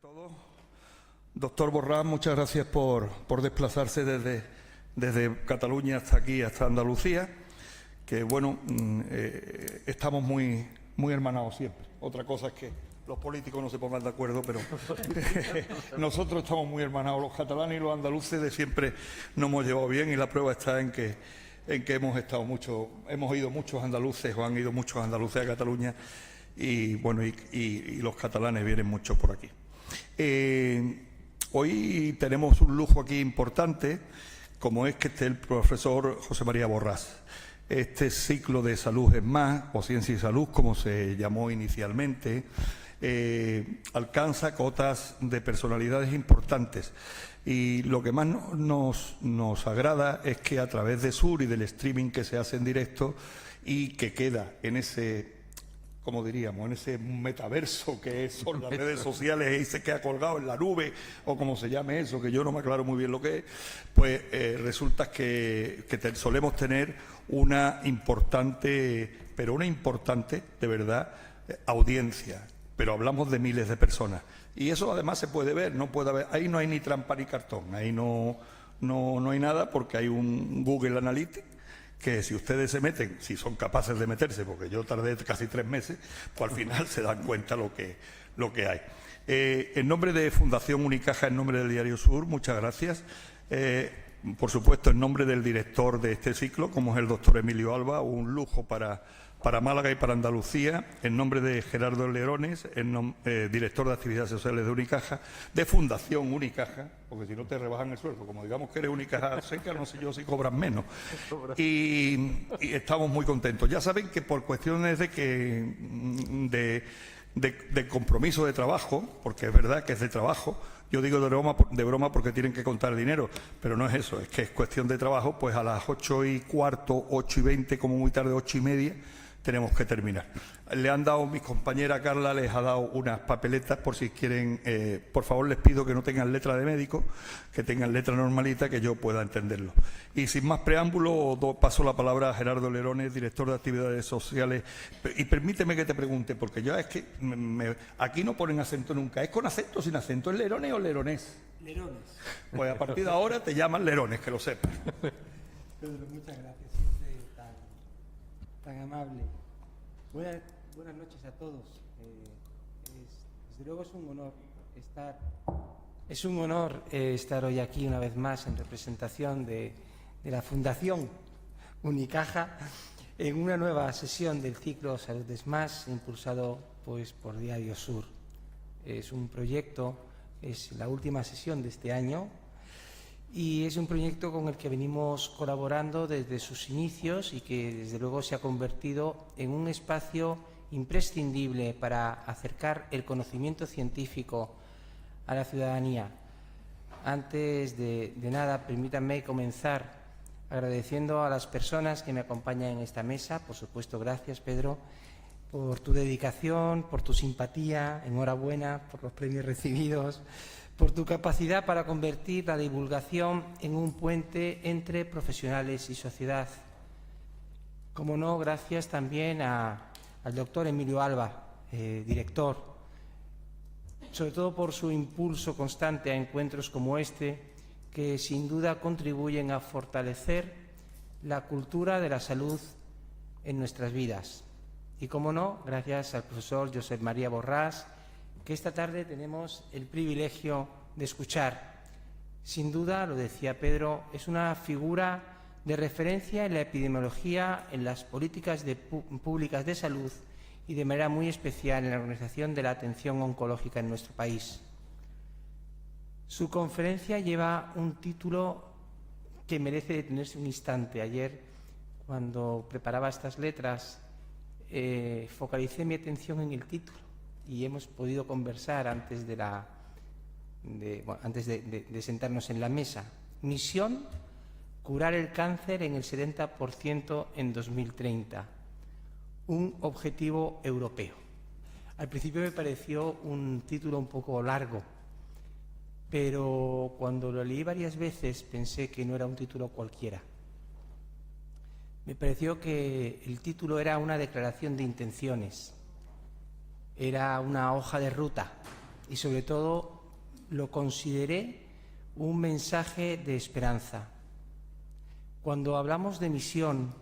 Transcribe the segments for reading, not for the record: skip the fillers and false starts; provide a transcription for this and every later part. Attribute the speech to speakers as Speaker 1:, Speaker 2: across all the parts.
Speaker 1: todos. Doctor Borràs, muchas gracias por desplazarse desde Cataluña hasta aquí, hasta Andalucía, que bueno, estamos muy hermanados siempre. Otra cosa es que los políticos no se pongan de acuerdo, pero nosotros estamos muy hermanados, los catalanes y los andaluces de siempre nos hemos llevado bien, y la prueba está en que hemos ido muchos andaluces, o han ido muchos andaluces a Cataluña, y bueno, y los catalanes vienen mucho por aquí. Hoy tenemos un lujo aquí importante, como es que esté el profesor José María Borràs. Este ciclo de Salud es Más, o Ciencia y Salud, como se llamó inicialmente, alcanza cotas de personalidades importantes. Y lo que más nos agrada es que a través de Sur y del streaming que se hace en directo y que queda en ese, como diríamos, en ese metaverso que son las redes sociales y se queda colgado en la nube, o como se llame eso, que yo no me aclaro muy bien lo que es, pues resulta que solemos tener una importante, de verdad, audiencia, pero hablamos de miles de personas. Y eso además se puede ver, ahí no hay ni trampa ni cartón, ahí no hay nada, porque hay un Google Analytics, que si ustedes se meten, si son capaces de meterse, porque yo tardé casi 3 meses, pues al final se dan cuenta lo que hay. En nombre de Fundación Unicaja, en nombre del Diario Sur, muchas gracias. Por supuesto, en nombre del director de este ciclo, como es el doctor Emilio Alba, un lujo para Málaga y para Andalucía, en nombre de Gerardo Lerones, director de Actividades Sociales de Unicaja, de Fundación Unicaja, porque si no te rebajan el sueldo, como digamos que eres Unicaja seca, no sé yo si cobran menos. Y estamos muy contentos. Ya saben que por cuestiones de compromiso de trabajo, porque es verdad que es de trabajo, yo digo de broma porque tienen que contar dinero, pero no es eso, es que es cuestión de trabajo, pues a las 8:15, 8:20, como muy tarde, 8:30, tenemos que terminar. Le han dado, mi compañera Carla les ha dado unas papeletas por si quieren, por favor les pido que no tengan letra de médico, que tengan letra normalita, que yo pueda entenderlo. Y sin más preámbulo, paso la palabra a Gerardo Lerones, director de Actividades Sociales. Y permíteme que te pregunte, porque yo es que aquí no ponen acento nunca, ¿es con acento o sin acento? ¿Es Lerones o Leronés?
Speaker 2: Lerones.
Speaker 1: Pues a partir de ahora te llaman Lerones, que lo sepas.
Speaker 2: Pedro, muchas gracias, siempre tan amable. Buenas noches a todos. Desde luego es un honor estar hoy aquí una vez más en representación de la Fundación Unicaja en una nueva sesión del ciclo Salud es Más, impulsado pues por Diario Sur. Es un proyecto, es la última sesión de este año, y es un proyecto con el que venimos colaborando desde sus inicios y que desde luego se ha convertido en un espacio imprescindible para acercar el conocimiento científico a la ciudadanía. Antes de nada, permítanme comenzar agradeciendo a las personas que me acompañan en esta mesa. Por supuesto, gracias, Pedro, por tu dedicación, por tu simpatía, enhorabuena por los premios recibidos, por tu capacidad para convertir la divulgación en un puente entre profesionales y sociedad. Como no, gracias también al doctor Emilio Alba, director, sobre todo por su impulso constante a encuentros como este, que sin duda contribuyen a fortalecer la cultura de la salud en nuestras vidas. Y como no, gracias al profesor José María Borràs, que esta tarde tenemos el privilegio de escuchar. Sin duda, lo decía Pedro, es una figura de referencia en la epidemiología, en las políticas públicas de salud y de manera muy especial en la organización de la atención oncológica en nuestro país. Su conferencia lleva un título que merece detenerse un instante. Ayer, cuando preparaba estas letras, focalicé mi atención en el título y hemos podido conversar antes de sentarnos en la mesa. Misión: curar el cáncer en el 70% en 2030. Un objetivo europeo. Al principio me pareció un título un poco largo, pero cuando lo leí varias veces pensé que no era un título cualquiera. Me pareció que el título era una declaración de intenciones, era una hoja de ruta y sobre todo lo consideré un mensaje de esperanza. Cuando hablamos de misión,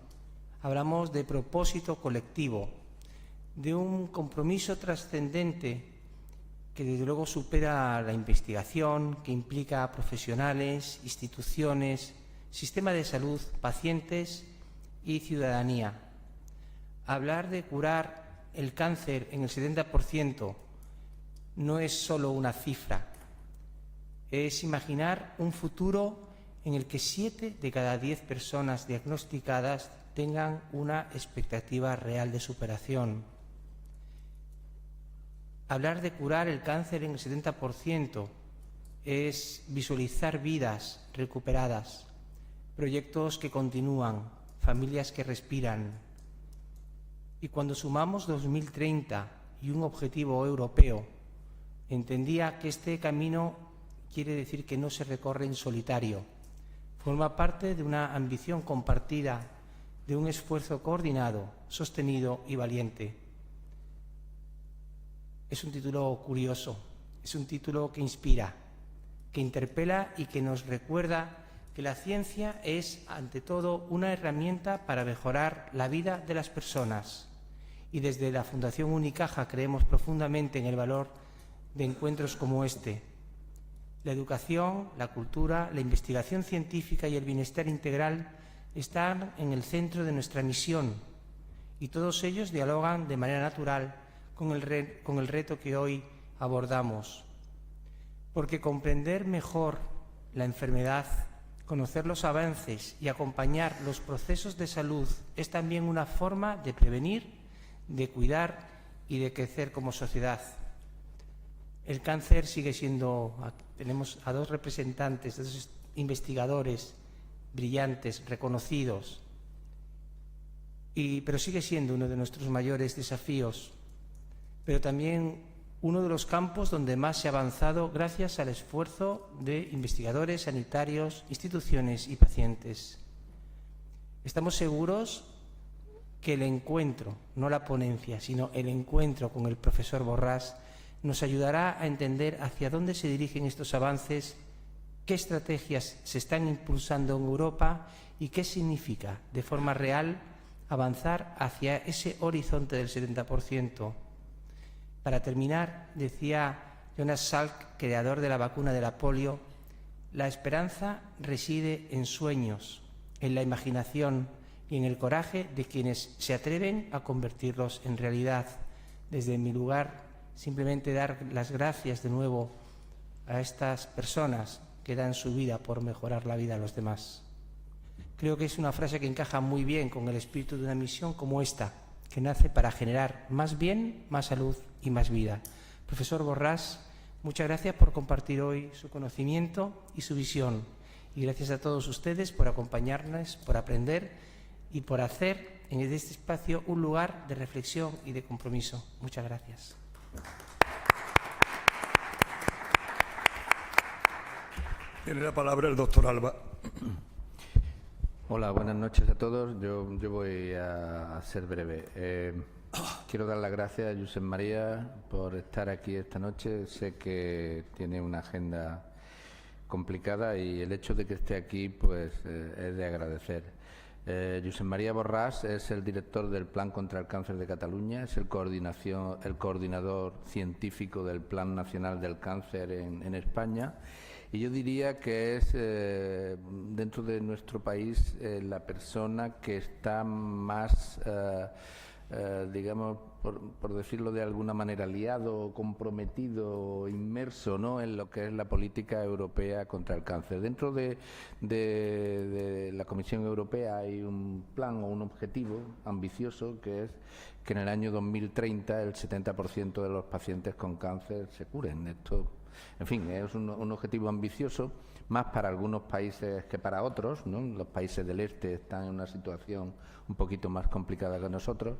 Speaker 2: hablamos de propósito colectivo, de un compromiso trascendente que desde luego supera la investigación, que implica a profesionales, instituciones, sistema de salud, pacientes y ciudadanía. Hablar de curar el cáncer en el 70% no es solo una cifra, es imaginar un futuro en el que 7 de cada 10 personas diagnosticadas tengan una expectativa real de superación. Hablar de curar el cáncer en el 70% es visualizar vidas recuperadas, proyectos que continúan, familias que respiran. Y cuando sumamos 2030 y un objetivo europeo, entendía que este camino quiere decir que no se recorre en solitario. Forma parte de una ambición compartida, de un esfuerzo coordinado, sostenido y valiente. Es un título curioso, es un título que inspira, que interpela y que nos recuerda que la ciencia es, ante todo, una herramienta para mejorar la vida de las personas. Y desde la Fundación Unicaja creemos profundamente en el valor de encuentros como este. La educación, la cultura, la investigación científica y el bienestar integral están en el centro de nuestra misión y todos ellos dialogan de manera natural con el reto que hoy abordamos. Porque comprender mejor la enfermedad, conocer los avances y acompañar los procesos de salud es también una forma de prevenir, de cuidar y de crecer como sociedad. El cáncer sigue siendo, tenemos a 2 representantes, 2 investigadores brillantes, reconocidos, pero sigue siendo uno de nuestros mayores desafíos, pero también uno de los campos donde más se ha avanzado gracias al esfuerzo de investigadores, sanitarios, instituciones y pacientes. Estamos seguros que el encuentro, no la ponencia, sino el encuentro con el profesor Borràs nos ayudará a entender hacia dónde se dirigen estos avances, qué estrategias se están impulsando en Europa y qué significa, de forma real, avanzar hacia ese horizonte del 70%. Para terminar, decía Jonas Salk, creador de la vacuna de la polio, la esperanza reside en sueños, en la imaginación y en el coraje de quienes se atreven a convertirlos en realidad. Desde mi lugar, simplemente dar las gracias de nuevo a estas personas que dan su vida por mejorar la vida de los demás. Creo que es una frase que encaja muy bien con el espíritu de una misión como esta, que nace para generar más bien, más salud y más vida. Profesor Borràs, muchas gracias por compartir hoy su conocimiento y su visión. Y gracias a todos ustedes por acompañarnos, por aprender y por hacer en este espacio un lugar de reflexión y de compromiso. Muchas gracias.
Speaker 1: Tiene la palabra el doctor Alba.
Speaker 3: Hola, buenas noches a todos. Yo voy a ser breve. Quiero dar las gracias a Josep María por estar aquí esta noche. Sé que tiene una agenda complicada y el hecho de que esté aquí pues es de agradecer. Josep María Borràs es el director del Plan contra el Cáncer de Cataluña, es el coordinador científico del Plan Nacional del Cáncer en España. Y yo diría que es, dentro de nuestro país, la persona que está más, digamos, por decirlo de alguna manera, liado, comprometido, inmerso, ¿no?, en lo que es la política europea contra el cáncer. Dentro de la Comisión Europea hay un plan o un objetivo ambicioso que es que en el año 2030 el 70% de los pacientes con cáncer se curen. Esto, en fin, es un objetivo ambicioso, más para algunos países que para otros, ¿no? Los países del este están en una situación un poquito más complicada que nosotros,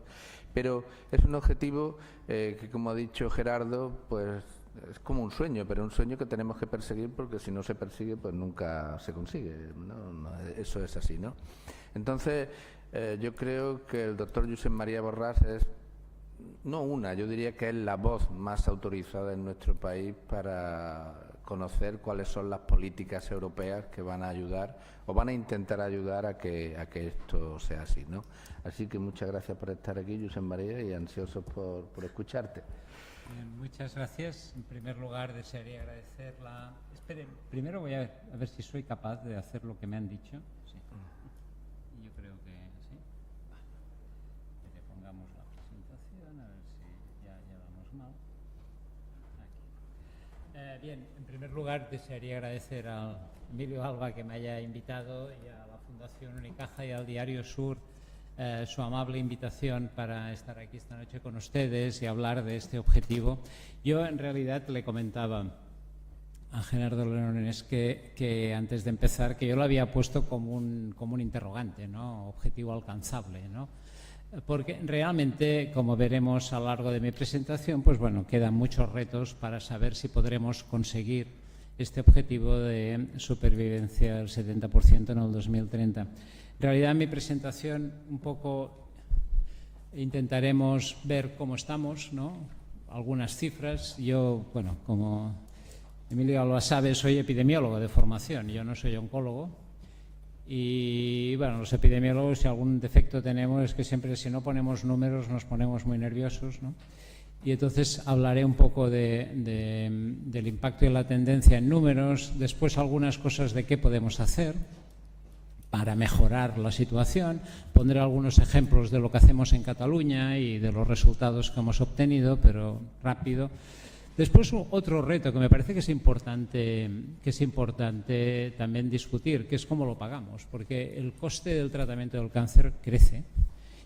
Speaker 3: pero es un objetivo que, como ha dicho Gerardo, pues es como un sueño, pero un sueño que tenemos que perseguir porque si no se persigue, pues nunca se consigue, ¿no? Eso es así, ¿no? Entonces, yo creo que el doctor Josep María Borràs es no una, yo diría que es la voz más autorizada en nuestro país para conocer cuáles son las políticas europeas que van a ayudar o van a intentar ayudar a que esto sea así, ¿no? Así que muchas gracias por estar aquí, Josep María, y ansiosos por escucharte.
Speaker 4: Muchas gracias. En primer lugar, desearía agradecer la... Esperen, primero voy a ver si soy capaz de hacer lo que me han dicho. Sí. Yo creo que sí. Vale. Que pongamos la presentación, a ver si ya vamos mal. Aquí. Bien, en primer lugar, desearía agradecer a Emilio Alba que me haya invitado y a la Fundación Unicaja y al Diario Sur su amable invitación para estar aquí esta noche con ustedes y hablar de este objetivo. Yo, en realidad, le comentaba a Gerardo Leones que antes de empezar, que yo lo había puesto como un interrogante, ¿no? Objetivo alcanzable, ¿no? Porque realmente, como veremos a lo largo de mi presentación, pues bueno, quedan muchos retos para saber si podremos conseguir este objetivo de supervivencia del 70% en el 2030. En realidad, en mi presentación un poco intentaremos ver cómo estamos, ¿no? Algunas cifras. Yo, bueno, como Emilio lo sabe, soy epidemiólogo de formación, yo no soy oncólogo. Y, bueno, los epidemiólogos, si algún defecto tenemos, es que siempre si no ponemos números nos ponemos muy nerviosos, ¿no? Y entonces hablaré un poco del impacto y la tendencia en números, después algunas cosas de qué podemos hacer para mejorar la situación. Pondré algunos ejemplos de lo que hacemos en Cataluña y de los resultados que hemos obtenido, pero rápido. Después, otro reto que me parece que es importante también discutir, que es cómo lo pagamos, porque el coste del tratamiento del cáncer crece,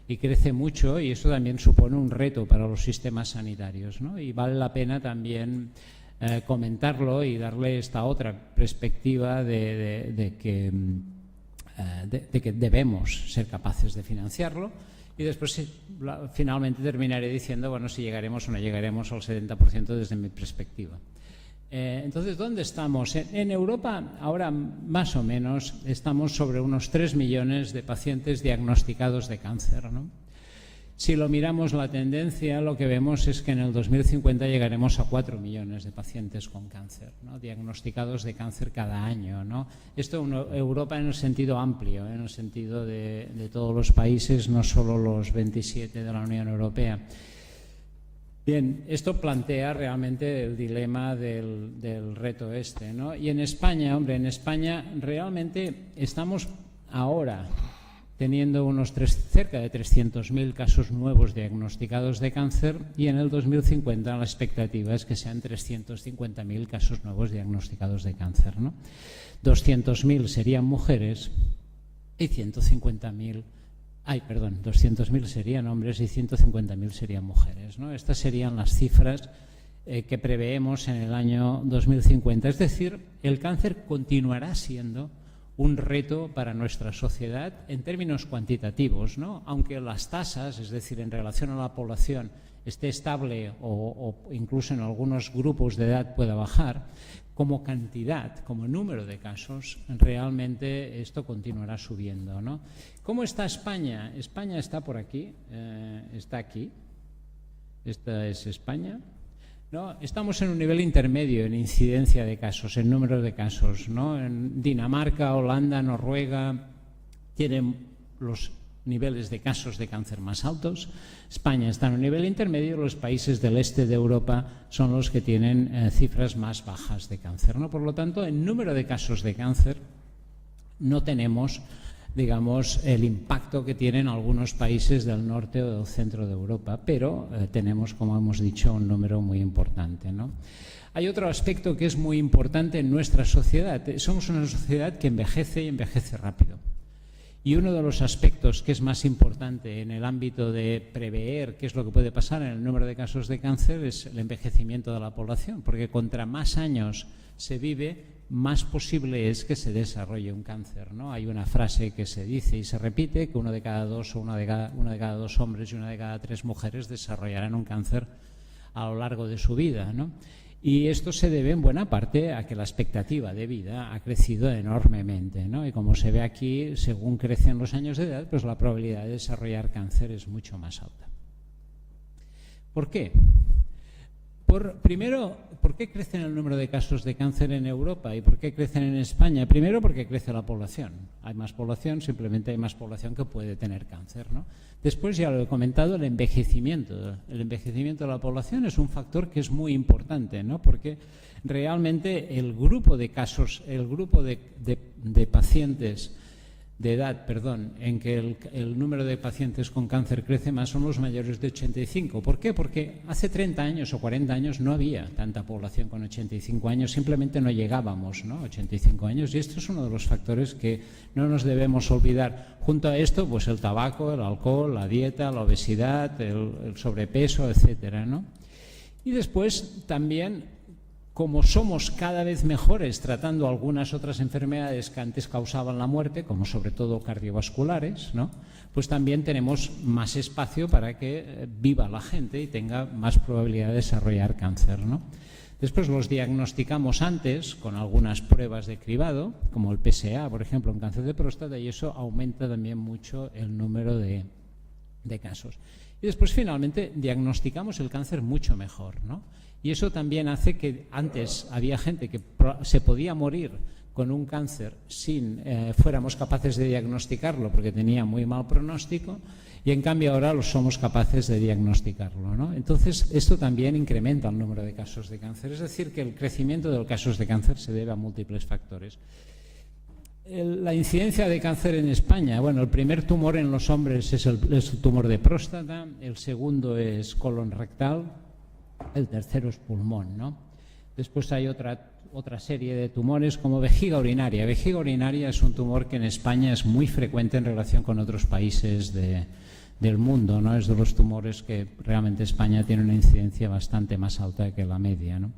Speaker 4: y crece mucho, y eso también supone un reto para los sistemas sanitarios, ¿no? Y vale la pena también comentarlo y darle esta otra perspectiva de que debemos ser capaces de financiarlo. Y después finalmente terminaré diciendo, bueno, si llegaremos o no llegaremos al 70% desde mi perspectiva. Entonces, ¿dónde estamos? En Europa ahora más o menos estamos sobre unos 3 millones de pacientes diagnosticados de cáncer, ¿no? Si lo miramos la tendencia, lo que vemos es que en el 2050 llegaremos a 4 millones de pacientes con cáncer, ¿no? Diagnosticados de cáncer cada año, ¿no? Esto Europa en el sentido amplio, en el sentido de todos los países, no solo los 27 de la Unión Europea. Bien, esto plantea realmente el dilema del reto este, ¿no? Y en España, hombre, en España realmente estamos ahora teniendo cerca de 300.000 casos nuevos diagnosticados de cáncer, y en el 2050 la expectativa es que sean 350.000 casos nuevos diagnosticados de cáncer, ¿no? 200.000 serían mujeres y 200.000 serían hombres y 150.000 serían mujeres, ¿no? Estas serían las cifras que preveemos en el año 2050. Es decir, el cáncer continuará siendo un reto para nuestra sociedad en términos cuantitativos, ¿no? Aunque las tasas, es decir, en relación a la población, esté estable o incluso en algunos grupos de edad pueda bajar, como cantidad, como número de casos, realmente esto continuará subiendo, ¿no? ¿Cómo está España? España está por aquí, está aquí. Esta es España. ¿No? Estamos en un nivel intermedio en incidencia de casos, en número de casos, ¿no? En Dinamarca, Holanda, Noruega tienen los niveles de casos de cáncer más altos. España está en un nivel intermedio. Los países del este de Europa son los que tienen cifras más bajas de cáncer, ¿no? Por lo tanto, en número de casos de cáncer no tenemos, digamos, el impacto que tienen algunos países del norte o del centro de Europa, pero tenemos, como hemos dicho, un número muy importante, ¿no? Hay otro aspecto que es muy importante en nuestra sociedad. Somos una sociedad que envejece y envejece rápido. Y uno de los aspectos que es más importante en el ámbito de prever qué es lo que puede pasar en el número de casos de cáncer es el envejecimiento de la población, porque contra más años se vive, más posible es que se desarrolle un cáncer, ¿no? Hay una frase que se dice y se repite, que uno de cada dos hombres y una de cada 3 mujeres desarrollarán un cáncer a lo largo de su vida, ¿no? Y esto se debe en buena parte a que la expectativa de vida ha crecido enormemente, ¿no? Y como se ve aquí, según crecen los años de edad, pues la probabilidad de desarrollar cáncer es mucho más alta. ¿Por qué? Primero, ¿por qué crece el número de casos de cáncer en Europa y por qué crecen en España? Primero, porque crece la población. Hay más población, simplemente hay más población que puede tener cáncer, ¿no? Después, ya lo he comentado, el envejecimiento. El envejecimiento de la población es un factor que es muy importante, ¿no? Porque realmente el grupo de casos, el grupo de pacientes de edad, en que el número de pacientes con cáncer crece más son los mayores de 85. ¿Por qué? Porque hace 30 años o 40 años no había tanta población con 85 años, simplemente no llegábamos, ¿no? 85 años, y esto es uno de los factores que no nos debemos olvidar. Junto a esto, pues el tabaco, el alcohol, la dieta, la obesidad, el sobrepeso, etcétera, ¿no? Y después también, como somos cada vez mejores tratando algunas otras enfermedades que antes causaban la muerte, como sobre todo cardiovasculares, ¿no? Pues también tenemos más espacio para que viva la gente y tenga más probabilidad de desarrollar cáncer, ¿no? Después los diagnosticamos antes con algunas pruebas de cribado, como el PSA, por ejemplo, en cáncer de próstata, y eso aumenta también mucho el número de casos. Y después, finalmente, diagnosticamos el cáncer mucho mejor, ¿no? Y eso también hace que antes había gente que se podía morir con un cáncer sin fuéramos capaces de diagnosticarlo porque tenía muy mal pronóstico, y en cambio ahora lo somos capaces de diagnosticarlo, ¿no? Entonces, esto también incrementa el número de casos de cáncer. Es decir, que el crecimiento de los casos de cáncer se debe a múltiples factores. La incidencia de cáncer en España, bueno, el primer tumor en los hombres es el tumor de próstata, el segundo es colon rectal, el tercero es pulmón, ¿no? Después hay otra serie de tumores como vejiga urinaria. Vejiga urinaria es un tumor que en España es muy frecuente en relación con otros países del mundo, ¿no? Es de los tumores que realmente España tiene una incidencia bastante más alta que la media, ¿no?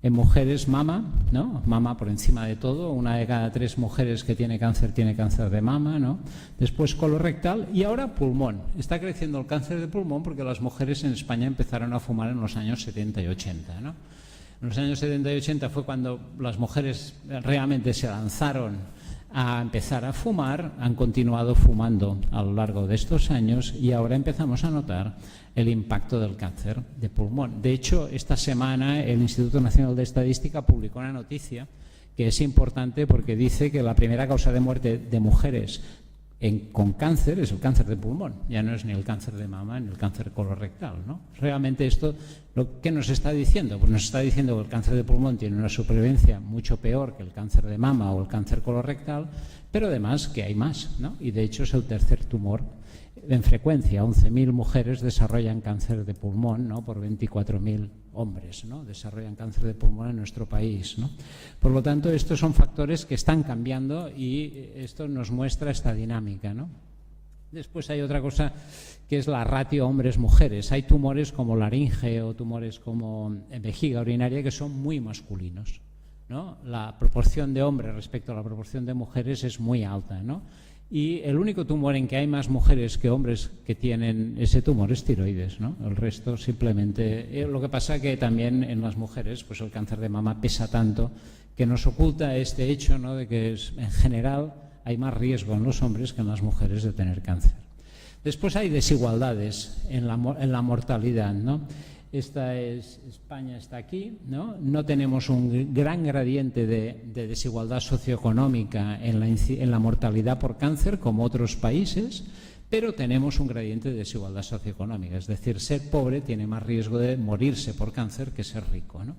Speaker 4: En mujeres, mama, ¿no? Mama por encima de todo. 1 de cada 3 mujeres que tiene cáncer de mama, ¿no? Después colorectal y ahora pulmón. Está creciendo el cáncer de pulmón porque las mujeres en España empezaron a fumar en los años 70 y 80, ¿no? En los años 70 y 80 fue cuando las mujeres realmente se lanzaron a empezar a fumar, han continuado fumando a lo largo de estos años y ahora empezamos a notar el impacto del cáncer de pulmón. De hecho, esta semana el Instituto Nacional de Estadística publicó una noticia que es importante porque dice que la primera causa de muerte de mujeres con cáncer es el cáncer de pulmón, ya no es ni el cáncer de mama ni el cáncer colorectal, ¿no? Realmente esto, ¿qué nos está diciendo? Pues nos está diciendo que el cáncer de pulmón tiene una supervivencia mucho peor que el cáncer de mama o el cáncer colorectal, pero además que hay más, ¿no? Y de hecho es el tercer tumor en frecuencia. 11.000 mujeres desarrollan cáncer de pulmón, ¿no? Por 24.000 hombres, ¿no? Desarrollan cáncer de pulmón en nuestro país, ¿no? Por lo tanto, estos son factores que están cambiando y esto nos muestra esta dinámica, ¿no? Después hay otra cosa que es la ratio hombres-mujeres. Hay tumores como laringe o tumores como vejiga urinaria que son muy masculinos, ¿no? La proporción de hombres respecto a la proporción de mujeres es muy alta, ¿no? Y el único tumor en que hay más mujeres que hombres que tienen ese tumor es tiroides, ¿no? El resto simplemente... lo que pasa que también en las mujeres pues el cáncer de mama pesa tanto que nos oculta este hecho, ¿no? De que en general hay más riesgo en los hombres que en las mujeres de tener cáncer. Después hay desigualdades en la mortalidad, ¿no? España está aquí, ¿no? No tenemos un gran gradiente de desigualdad socioeconómica en la mortalidad por cáncer como otros países, pero tenemos un gradiente de desigualdad socioeconómica, es decir, ser pobre tiene más riesgo de morirse por cáncer que ser rico, ¿no?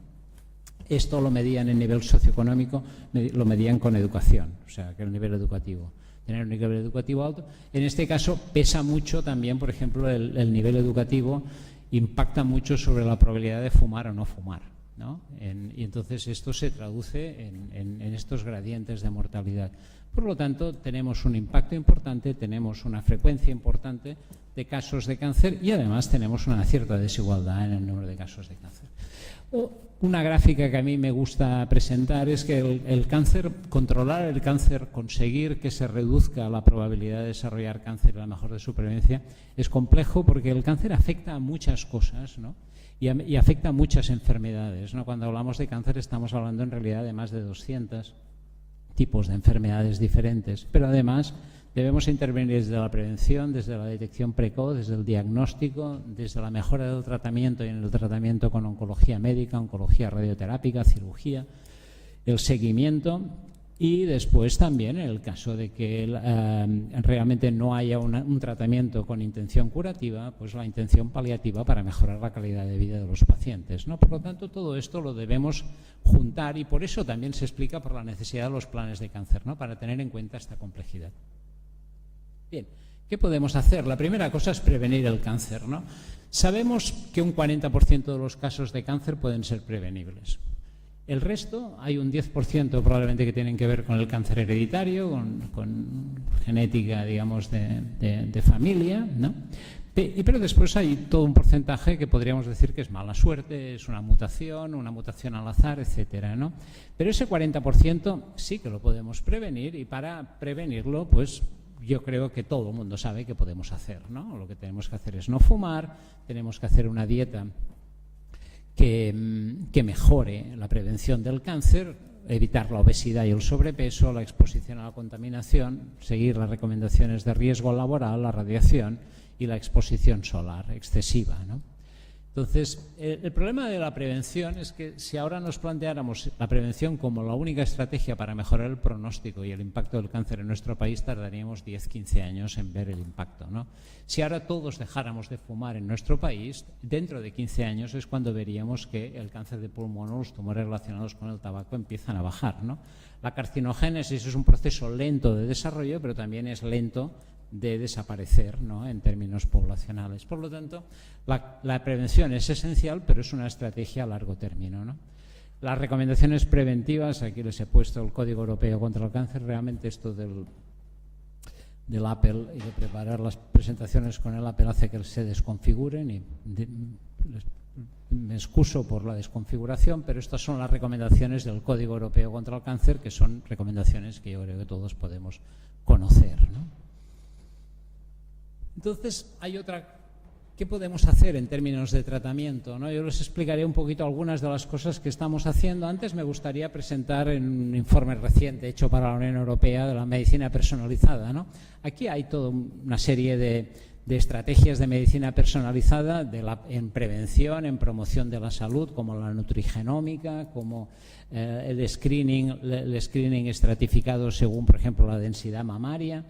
Speaker 4: Esto lo medían en nivel socioeconómico, lo medían con educación, o sea, que el nivel educativo. Tener un nivel educativo alto. En este caso pesa mucho también, por ejemplo, el nivel educativo impacta mucho sobre la probabilidad de fumar o no fumar, ¿no? Y entonces esto se traduce en estos gradientes de mortalidad. Por lo tanto, tenemos un impacto importante, tenemos una frecuencia importante de casos de cáncer y además tenemos una cierta desigualdad en el número de casos de cáncer. Una gráfica que a mí me gusta presentar es que el cáncer, controlar el cáncer, conseguir que se reduzca la probabilidad de desarrollar cáncer y la mejor de supervivencia es complejo porque el cáncer afecta a muchas cosas, ¿no? Y afecta a muchas enfermedades, ¿no? Cuando hablamos de cáncer estamos hablando en realidad de más de 200 tipos de enfermedades diferentes, pero además Debemos intervenir desde la prevención, desde la detección precoz, desde el diagnóstico, desde la mejora del tratamiento y en el tratamiento con oncología médica, oncología radioterápica, cirugía, el seguimiento y después también en el caso de que realmente no haya un tratamiento con intención curativa, pues la intención paliativa para mejorar la calidad de vida de los pacientes, ¿no? Por lo tanto, todo esto lo debemos juntar y por eso también se explica por la necesidad de los planes de cáncer, ¿no? Para tener en cuenta esta complejidad. Bien, ¿qué podemos hacer? La primera cosa es prevenir el cáncer, ¿no? Sabemos que un 40% de los casos de cáncer pueden ser prevenibles. El resto, hay un 10% probablemente que tienen que ver con el cáncer hereditario, con genética, digamos, de familia, ¿no? Pero después hay todo un porcentaje que podríamos decir que es mala suerte, es una mutación al azar, etcétera, ¿no? Pero ese 40% sí que lo podemos prevenir y para prevenirlo, pues yo creo que todo el mundo sabe que podemos hacer, ¿no? Lo que tenemos que hacer es no fumar, tenemos que hacer una dieta que mejore la prevención del cáncer, evitar la obesidad y el sobrepeso, la exposición a la contaminación, seguir las recomendaciones de riesgo laboral, la radiación y la exposición solar excesiva, ¿no? Entonces, el problema de la prevención es que si ahora nos planteáramos la prevención como la única estrategia para mejorar el pronóstico y el impacto del cáncer en nuestro país, tardaríamos 10-15 años en ver el impacto, ¿no? Si ahora todos dejáramos de fumar en nuestro país, dentro de 15 años es cuando veríamos que el cáncer de pulmón o los tumores relacionados con el tabaco empiezan a bajar, ¿no? La carcinogénesis es un proceso lento de desarrollo, pero también es lento de desaparecer, ¿no? En términos poblacionales. Por lo tanto, la prevención es esencial, pero es una estrategia a largo término, ¿no? Las recomendaciones preventivas, aquí les he puesto el Código Europeo contra el Cáncer. Realmente esto del Apple y de preparar las presentaciones con el Apple hace que se desconfiguren y me excuso por la desconfiguración, pero estas son las recomendaciones del Código Europeo contra el Cáncer, que son recomendaciones que yo creo que todos podemos conocer, ¿no? Entonces, hay otra. ¿Qué podemos hacer en términos de tratamiento, ¿no? Yo les explicaré un poquito algunas de las cosas que estamos haciendo. Antes me gustaría presentar un informe reciente hecho para la Unión Europea de la medicina personalizada, ¿no? Aquí hay toda una serie de estrategias de medicina personalizada en prevención, en promoción de la salud, como la nutrigenómica, como el screening estratificado según, por ejemplo, la densidad mamaria,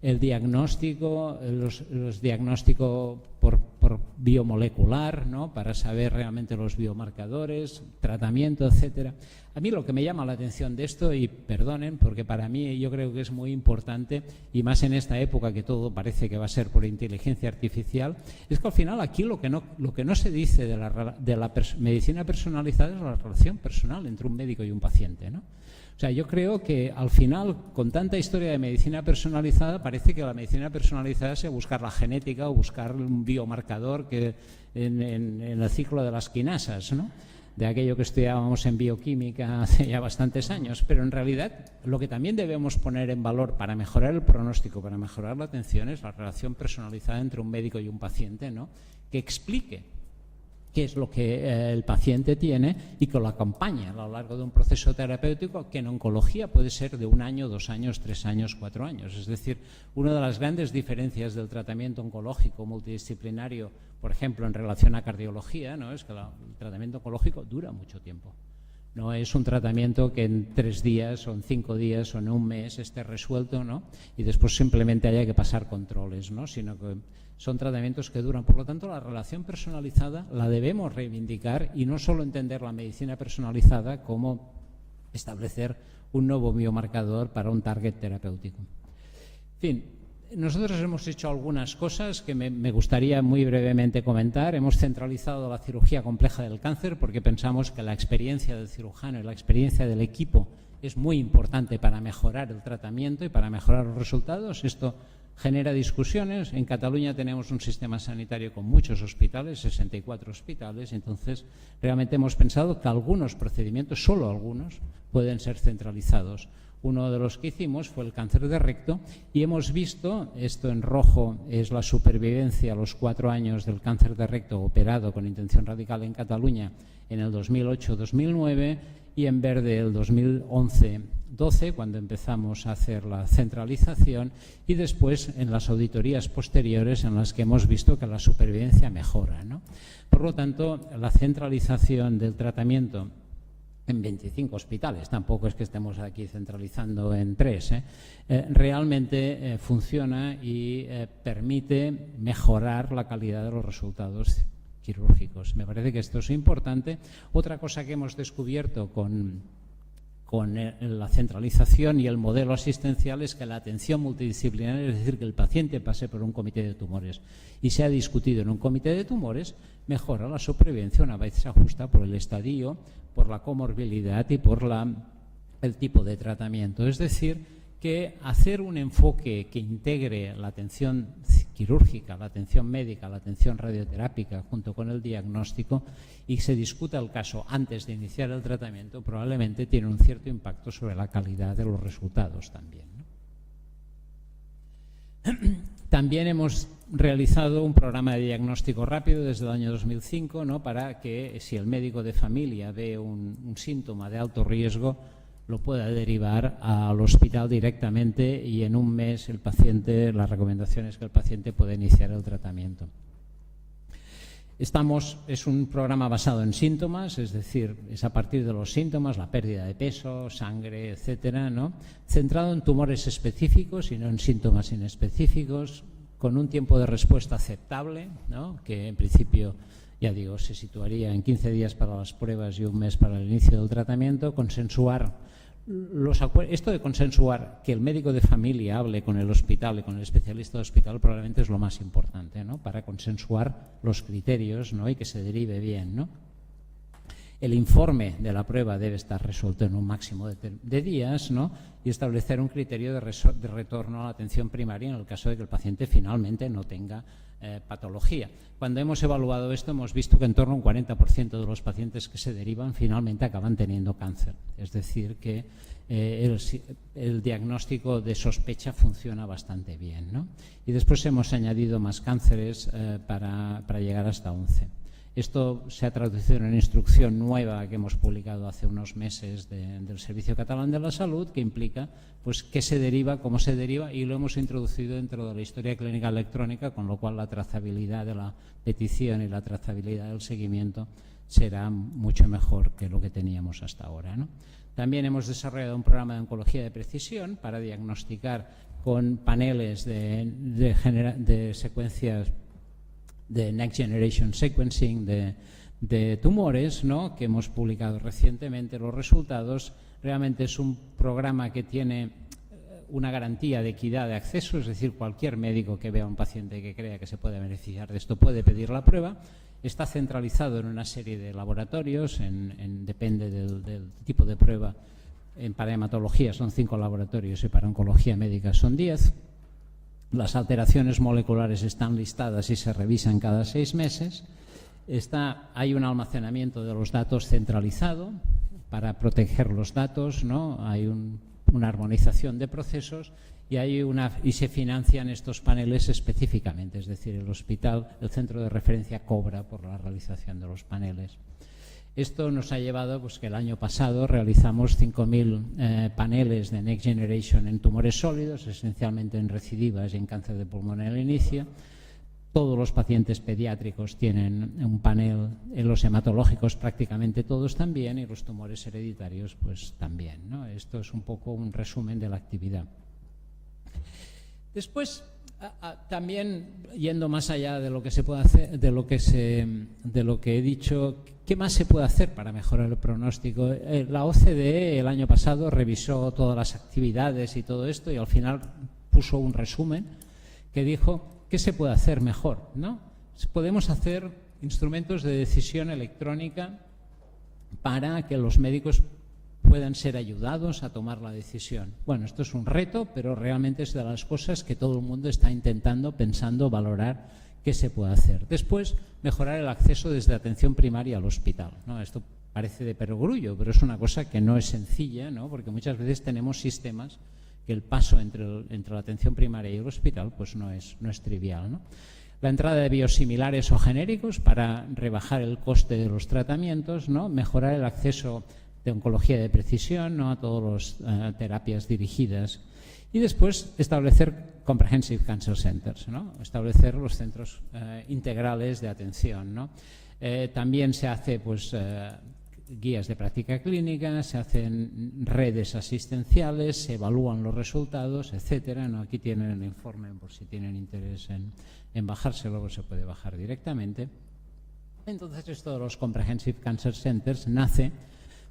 Speaker 4: el diagnóstico, los diagnósticos por biomolecular, ¿no? Para saber realmente los biomarcadores, tratamiento, etcétera. A mí lo que me llama la atención de esto, y perdonen, porque para mí yo creo que es muy importante, y más en esta época que todo parece que va a ser por inteligencia artificial, es que al final aquí lo que no se dice de la medicina personalizada es la relación personal entre un médico y un paciente, ¿no? O sea, yo creo que al final, con tanta historia de medicina personalizada, parece que la medicina personalizada sea buscar la genética o buscar un biomarcador que en el ciclo de las quinasas, ¿no? De aquello que estudiábamos en bioquímica hace ya bastantes años. Pero en realidad lo que también debemos poner en valor para mejorar el pronóstico, para mejorar la atención, es la relación personalizada entre un médico y un paciente, ¿no? Que explique qué es lo que el paciente tiene y que lo acompañe a lo largo de un proceso terapéutico que en oncología puede ser de 1 año, 2 años, 3 años, 4 años. Es decir, una de las grandes diferencias del tratamiento oncológico multidisciplinario, por ejemplo, en relación a cardiología, ¿no? Es que el tratamiento oncológico dura mucho tiempo. No es un tratamiento que en 3 días o en 5 días o en 1 mes esté resuelto, ¿no? Y después simplemente haya que pasar controles, ¿no? Sino que son tratamientos que duran. Por lo tanto, la relación personalizada la debemos reivindicar y no solo entender la medicina personalizada como establecer un nuevo biomarcador para un target terapéutico. En fin, nosotros hemos hecho algunas cosas que me gustaría muy brevemente comentar. Hemos centralizado la cirugía compleja del cáncer porque pensamos que la experiencia del cirujano y la experiencia del equipo es muy importante para mejorar el tratamiento y para mejorar los resultados. Esto genera discusiones. En Cataluña tenemos un sistema sanitario con muchos hospitales, 64 hospitales, entonces realmente hemos pensado que algunos procedimientos, solo algunos, pueden ser centralizados. Uno de los que hicimos fue el cáncer de recto y hemos visto, esto en rojo es la supervivencia a los 4 años del cáncer de recto operado con intención radical en Cataluña en el 2008-2009 y en verde el 2011-12, cuando empezamos a hacer la centralización, y después en las auditorías posteriores en las que hemos visto que la supervivencia mejora, ¿no? Por lo tanto, la centralización del tratamiento en 25 hospitales, tampoco es que estemos aquí centralizando en 3, realmente funciona y permite mejorar la calidad de los resultados quirúrgicos. Me parece que esto es importante. Otra cosa que hemos descubierto con la centralización y el modelo asistencial es que la atención multidisciplinaria, es decir, que el paciente pase por un comité de tumores y se ha discutido en un comité de tumores, mejora la supervivencia una vez se ajusta por el estadio, por la comorbilidad y por el tipo de tratamiento. Es decir, que hacer un enfoque que integre la atención quirúrgica, la atención médica, la atención radioterápica junto con el diagnóstico y se discuta el caso antes de iniciar el tratamiento probablemente tiene un cierto impacto sobre la calidad de los resultados también, ¿no? También hemos realizado un programa de diagnóstico rápido desde el año 2005, ¿no?, para que si el médico de familia ve un síntoma de alto riesgo lo pueda derivar al hospital directamente y en un mes el paciente, la recomendación es que el paciente pueda iniciar el tratamiento. Es un programa basado en síntomas, es decir, es a partir de los síntomas, la pérdida de peso, sangre, etcétera, ¿no?, centrado en tumores específicos y no en síntomas inespecíficos, con un tiempo de respuesta aceptable, ¿no?, que en principio, ya digo, se situaría en 15 días para las pruebas y un mes para el inicio del tratamiento. Consensuar esto de consensuar que el médico de familia hable con el hospital y con el especialista de hospital probablemente es lo más importante, ¿no?, para consensuar los criterios, ¿no?, y que se derive bien, ¿no? El informe de la prueba debe estar resuelto en un máximo de días, ¿no?, y establecer un criterio de retorno a la atención primaria en el caso de que el paciente finalmente no tenga patología. Cuando hemos evaluado esto hemos visto que en torno a un 40% de los pacientes que se derivan finalmente acaban teniendo cáncer. Es decir, que el diagnóstico de sospecha funciona bastante bien, ¿no? Y después hemos añadido más cánceres para llegar hasta 11. Esto se ha traducido en una instrucción nueva que hemos publicado hace unos meses del Servicio Catalán de la Salud, que implica pues qué se deriva, cómo se deriva, y lo hemos introducido dentro de la historia clínica electrónica, con lo cual la trazabilidad de la petición y la trazabilidad del seguimiento será mucho mejor que lo que teníamos hasta ahora, ¿no? También hemos desarrollado un programa de oncología de precisión para diagnosticar con paneles de secuencias de Next Generation Sequencing de tumores, ¿no?, que hemos publicado recientemente los resultados. Realmente es un programa que tiene una garantía de equidad de acceso, es decir, cualquier médico que vea a un paciente que crea que se puede beneficiar de esto puede pedir la prueba. Está centralizado en una serie de laboratorios, depende del tipo de prueba. Para hematología son 5 laboratorios y para oncología médica son 10. Las alteraciones moleculares están listadas y se revisan cada 6 meses. Hay un almacenamiento de los datos centralizado para proteger los datos, ¿no? Hay una armonización de procesos y se financian estos paneles específicamente, es decir, el centro de referencia cobra por la realización de los paneles. Esto nos ha llevado pues, que el año pasado realizamos 5.000 paneles de Next Generation en tumores sólidos, esencialmente en recidivas y en cáncer de pulmón en el inicio. Todos los pacientes pediátricos tienen un panel, en los hematológicos prácticamente todos también, y los tumores hereditarios pues también, ¿no? Esto es un poco un resumen de la actividad. Después, también yendo más allá de lo que se puede hacer, de lo que he dicho, ¿qué más se puede hacer para mejorar el pronóstico? La OCDE el año pasado revisó todas las actividades y todo esto y al final puso un resumen que dijo qué se puede hacer mejor, ¿no? Podemos hacer instrumentos de decisión electrónica para que los médicos puedan ser ayudados a tomar la decisión. Bueno, esto es un reto, pero realmente es de las cosas que todo el mundo está intentando, pensando, valorar qué se puede hacer. Después, mejorar el acceso desde atención primaria al hospital, ¿no? Esto parece de perogrullo, pero es una cosa que no es sencilla, ¿no? Porque muchas veces tenemos sistemas que el paso entre la atención primaria y el hospital pues no es trivial, ¿no? La entrada de biosimilares o genéricos para rebajar el coste de los tratamientos, ¿no? Mejorar el acceso de oncología de precisión, ¿no? A todas las terapias dirigidas. Y después establecer Comprehensive Cancer Centers, ¿no? Establecer los centros integrales de atención, ¿no? También se hace pues, guías de práctica clínica, se hacen redes asistenciales, se evalúan los resultados, etcétera, ¿no? Aquí tienen el informe por si tienen interés en bajárselo, pues se puede bajar directamente. Entonces, esto de los Comprehensive Cancer Centers nace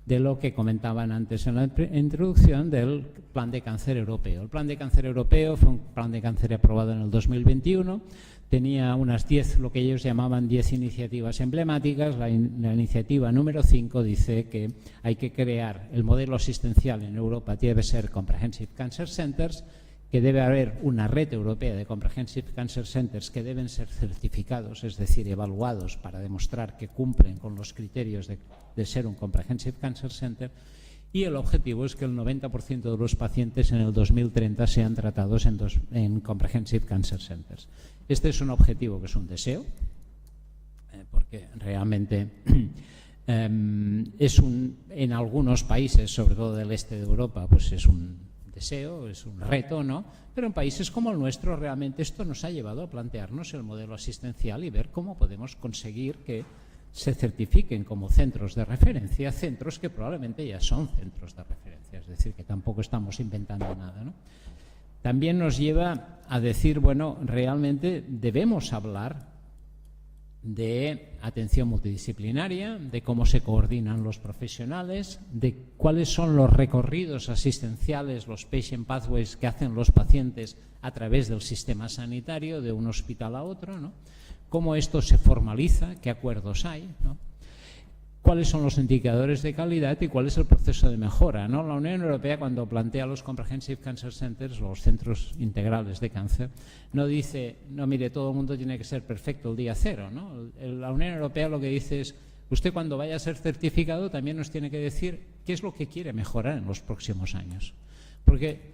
Speaker 4: de lo que comentaban antes en la introducción del Plan de Cáncer Europeo. El Plan de Cáncer Europeo fue un plan de cáncer aprobado en el 2021, tenía unas 10, lo que ellos llamaban 10 iniciativas emblemáticas. La iniciativa número 5 dice que hay que crear el modelo asistencial en Europa, debe ser Comprehensive Cancer Centers, que debe haber una red europea de Comprehensive Cancer Centers que deben ser certificados, es decir, evaluados para demostrar que cumplen con los criterios de ser un Comprehensive Cancer Center, y el objetivo es que el 90% de los pacientes en el 2030 sean tratados en Comprehensive Cancer Centers. Este es un objetivo que es un deseo, porque realmente en algunos países, sobre todo del este de Europa, pues es un deseo, es un reto, ¿no? Pero en países como el nuestro realmente esto nos ha llevado a plantearnos el modelo asistencial y ver cómo podemos conseguir que se certifiquen como centros de referencia, centros que probablemente ya son centros de referencia, es decir, que tampoco estamos inventando nada, ¿no? También nos lleva a decir, bueno, realmente debemos hablar de atención multidisciplinaria, de cómo se coordinan los profesionales, de cuáles son los recorridos asistenciales, los patient pathways que hacen los pacientes a través del sistema sanitario de un hospital a otro, ¿no? Cómo esto se formaliza, qué acuerdos hay, ¿no? Cuáles son los indicadores de calidad y cuál es el proceso de mejora, ¿no? La Unión Europea, cuando plantea los Comprehensive Cancer Centers, los centros integrales de cáncer, no dice, no, mire, todo el mundo tiene que ser perfecto el día cero, ¿no? La Unión Europea lo que dice es, usted cuando vaya a ser certificado también nos tiene que decir qué es lo que quiere mejorar en los próximos años. Porque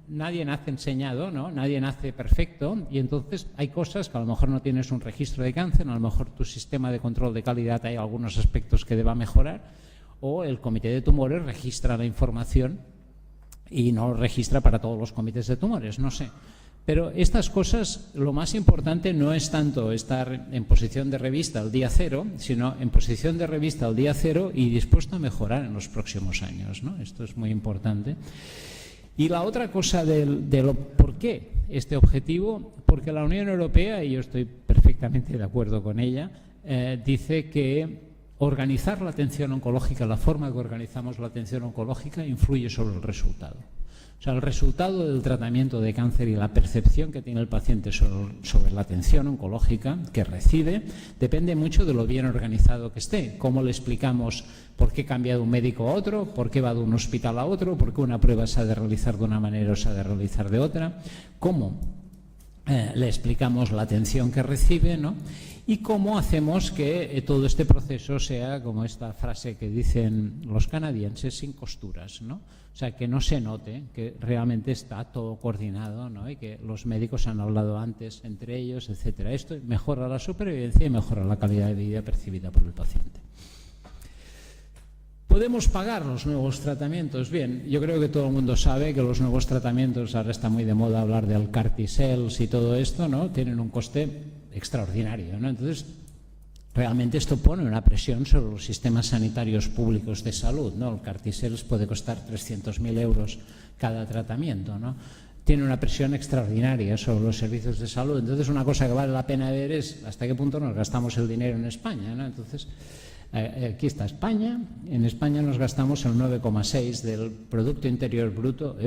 Speaker 4: nadie nace enseñado, ¿no? Nadie nace perfecto, y entonces hay cosas que a lo mejor no tienes un registro de cáncer, a lo mejor tu sistema de control de calidad hay algunos aspectos que deba mejorar, o el comité de tumores registra la información y no lo registra para todos los comités de tumores, no sé. Pero estas cosas, lo más importante no es tanto estar en posición de revista al día cero, sino en posición de revista al día cero y dispuesto a mejorar en los próximos años, ¿no? Esto es muy importante. Y la otra cosa ¿por qué este objetivo? Porque la Unión Europea, y yo estoy perfectamente de acuerdo con ella, dice que organizar la atención oncológica, la forma que organizamos la atención oncológica, influye sobre el resultado. O sea, el resultado del tratamiento de cáncer y la percepción que tiene el paciente sobre la atención oncológica que recibe depende mucho de lo bien organizado que esté. Cómo le explicamos por qué cambia de un médico a otro, por qué va de un hospital a otro, por qué una prueba se ha de realizar de una manera o se ha de realizar de otra, cómo le explicamos la atención que recibe, ¿no? Y cómo hacemos que todo este proceso sea, como esta frase que dicen los canadienses, sin costuras, ¿no? O sea, que no se note que realmente está todo coordinado, ¿no? Y que los médicos han hablado antes entre ellos, etcétera. Esto mejora la supervivencia y mejora la calidad de vida percibida por el paciente. ¿Podemos pagar los nuevos tratamientos? Bien, yo creo que todo el mundo sabe que los nuevos tratamientos, ahora está muy de moda hablar del CAR T-cells y todo esto, ¿no? Tienen un coste extraordinario, ¿no? Entonces, realmente esto pone una presión sobre los sistemas sanitarios públicos de salud, ¿no? El CAR T-cells puede costar 300.000 euros cada tratamiento, ¿no? Tiene una presión extraordinaria sobre los servicios de salud. Entonces, una cosa que vale la pena ver es hasta qué punto nos gastamos el dinero en España, ¿no? Entonces, aquí está España. En España nos gastamos el 9,6 del Producto Interior Bruto,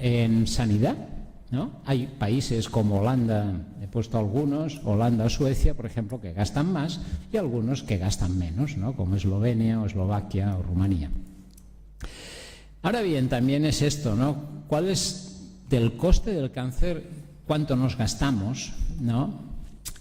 Speaker 4: en sanidad, ¿no? Hay países como Holanda, he puesto algunos, Holanda o Suecia, por ejemplo, que gastan más, y algunos que gastan menos, ¿no? Como Eslovenia o Eslovaquia o Rumanía. Ahora bien, también es esto, ¿no? ¿Cuál es del coste del cáncer, cuánto nos gastamos, ¿no?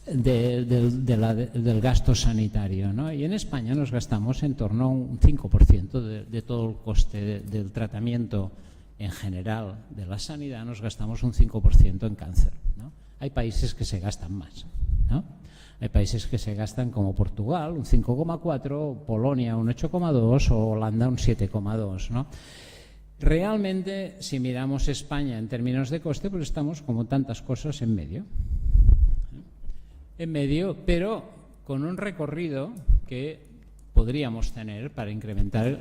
Speaker 4: del gasto sanitario, ¿no? Y en España nos gastamos en torno a un 5% de todo el coste del tratamiento en general de la sanidad, nos gastamos un 5% en cáncer, ¿no? Hay países que se gastan más, ¿no? Hay países que se gastan como Portugal, un 5,4%, Polonia un 8,2% o Holanda un 7,2%, ¿no? Realmente, si miramos España en términos de coste, pues estamos como tantas cosas en medio, pero con un recorrido que podríamos tener para incrementar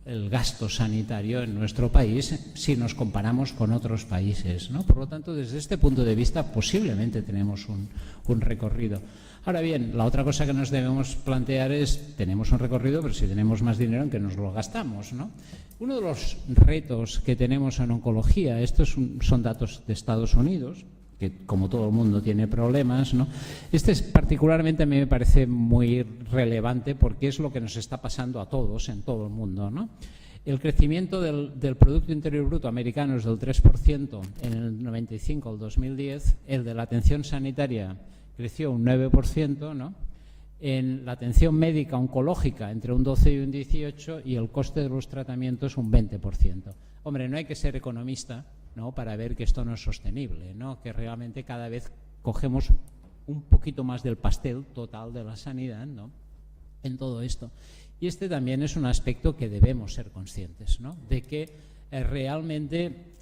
Speaker 4: el gasto sanitario en nuestro país si nos comparamos con otros países, ¿no? Por lo tanto, desde este punto de vista, posiblemente tenemos un recorrido. Ahora bien, la otra cosa que nos debemos plantear es, tenemos un recorrido, pero si tenemos más dinero, ¿en qué nos lo gastamos, ¿no? Uno de los retos que tenemos en oncología, estos son datos de Estados Unidos, que como todo el mundo tiene problemas, ¿no? Este es particularmente, a mí me parece muy relevante porque es lo que nos está pasando a todos en todo el mundo, ¿no? El crecimiento del Producto Interior Bruto americano es del 3% en el 95 al 2010, el de la atención sanitaria creció un 9%, ¿no? En la atención médica oncológica entre un 12 y un 18% y el coste de los tratamientos un 20%. Hombre, no hay que ser economista, ¿no?, para ver que esto no es sostenible, ¿no?, que realmente cada vez cogemos un poquito más del pastel total de la sanidad, ¿no?, en todo esto. Y este también es un aspecto que debemos ser conscientes, ¿no?, de que realmente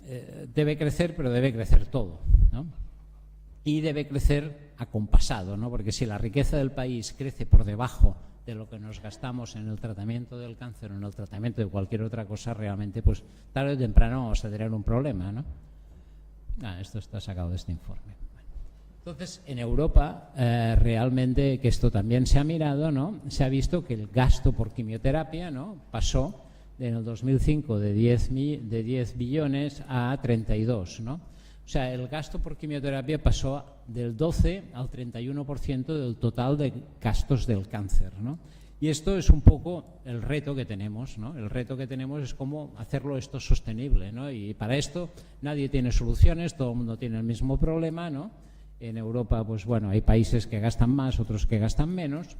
Speaker 4: debe crecer, pero debe crecer todo, ¿no?, y debe crecer acompasado, ¿no?, porque si la riqueza del país crece por debajo de lo que nos gastamos en el tratamiento del cáncer o en el tratamiento de cualquier otra cosa, realmente, pues tarde o temprano vamos a tener un problema, ¿no? Esto está sacado de este informe. Entonces, en Europa, realmente, que esto también se ha mirado, ¿no?, se ha visto que el gasto por quimioterapia, ¿no?, pasó en el 2005 de 10 billones a 32, ¿no? O sea, el gasto por quimioterapia pasó del 12 al 31% del total de gastos del cáncer, ¿no? Y esto es un poco el reto que tenemos, ¿no? El reto que tenemos es cómo hacerlo esto sostenible, ¿no? Y para esto nadie tiene soluciones, todo el mundo tiene el mismo problema, ¿no? En Europa, pues bueno, hay países que gastan más, otros que gastan menos,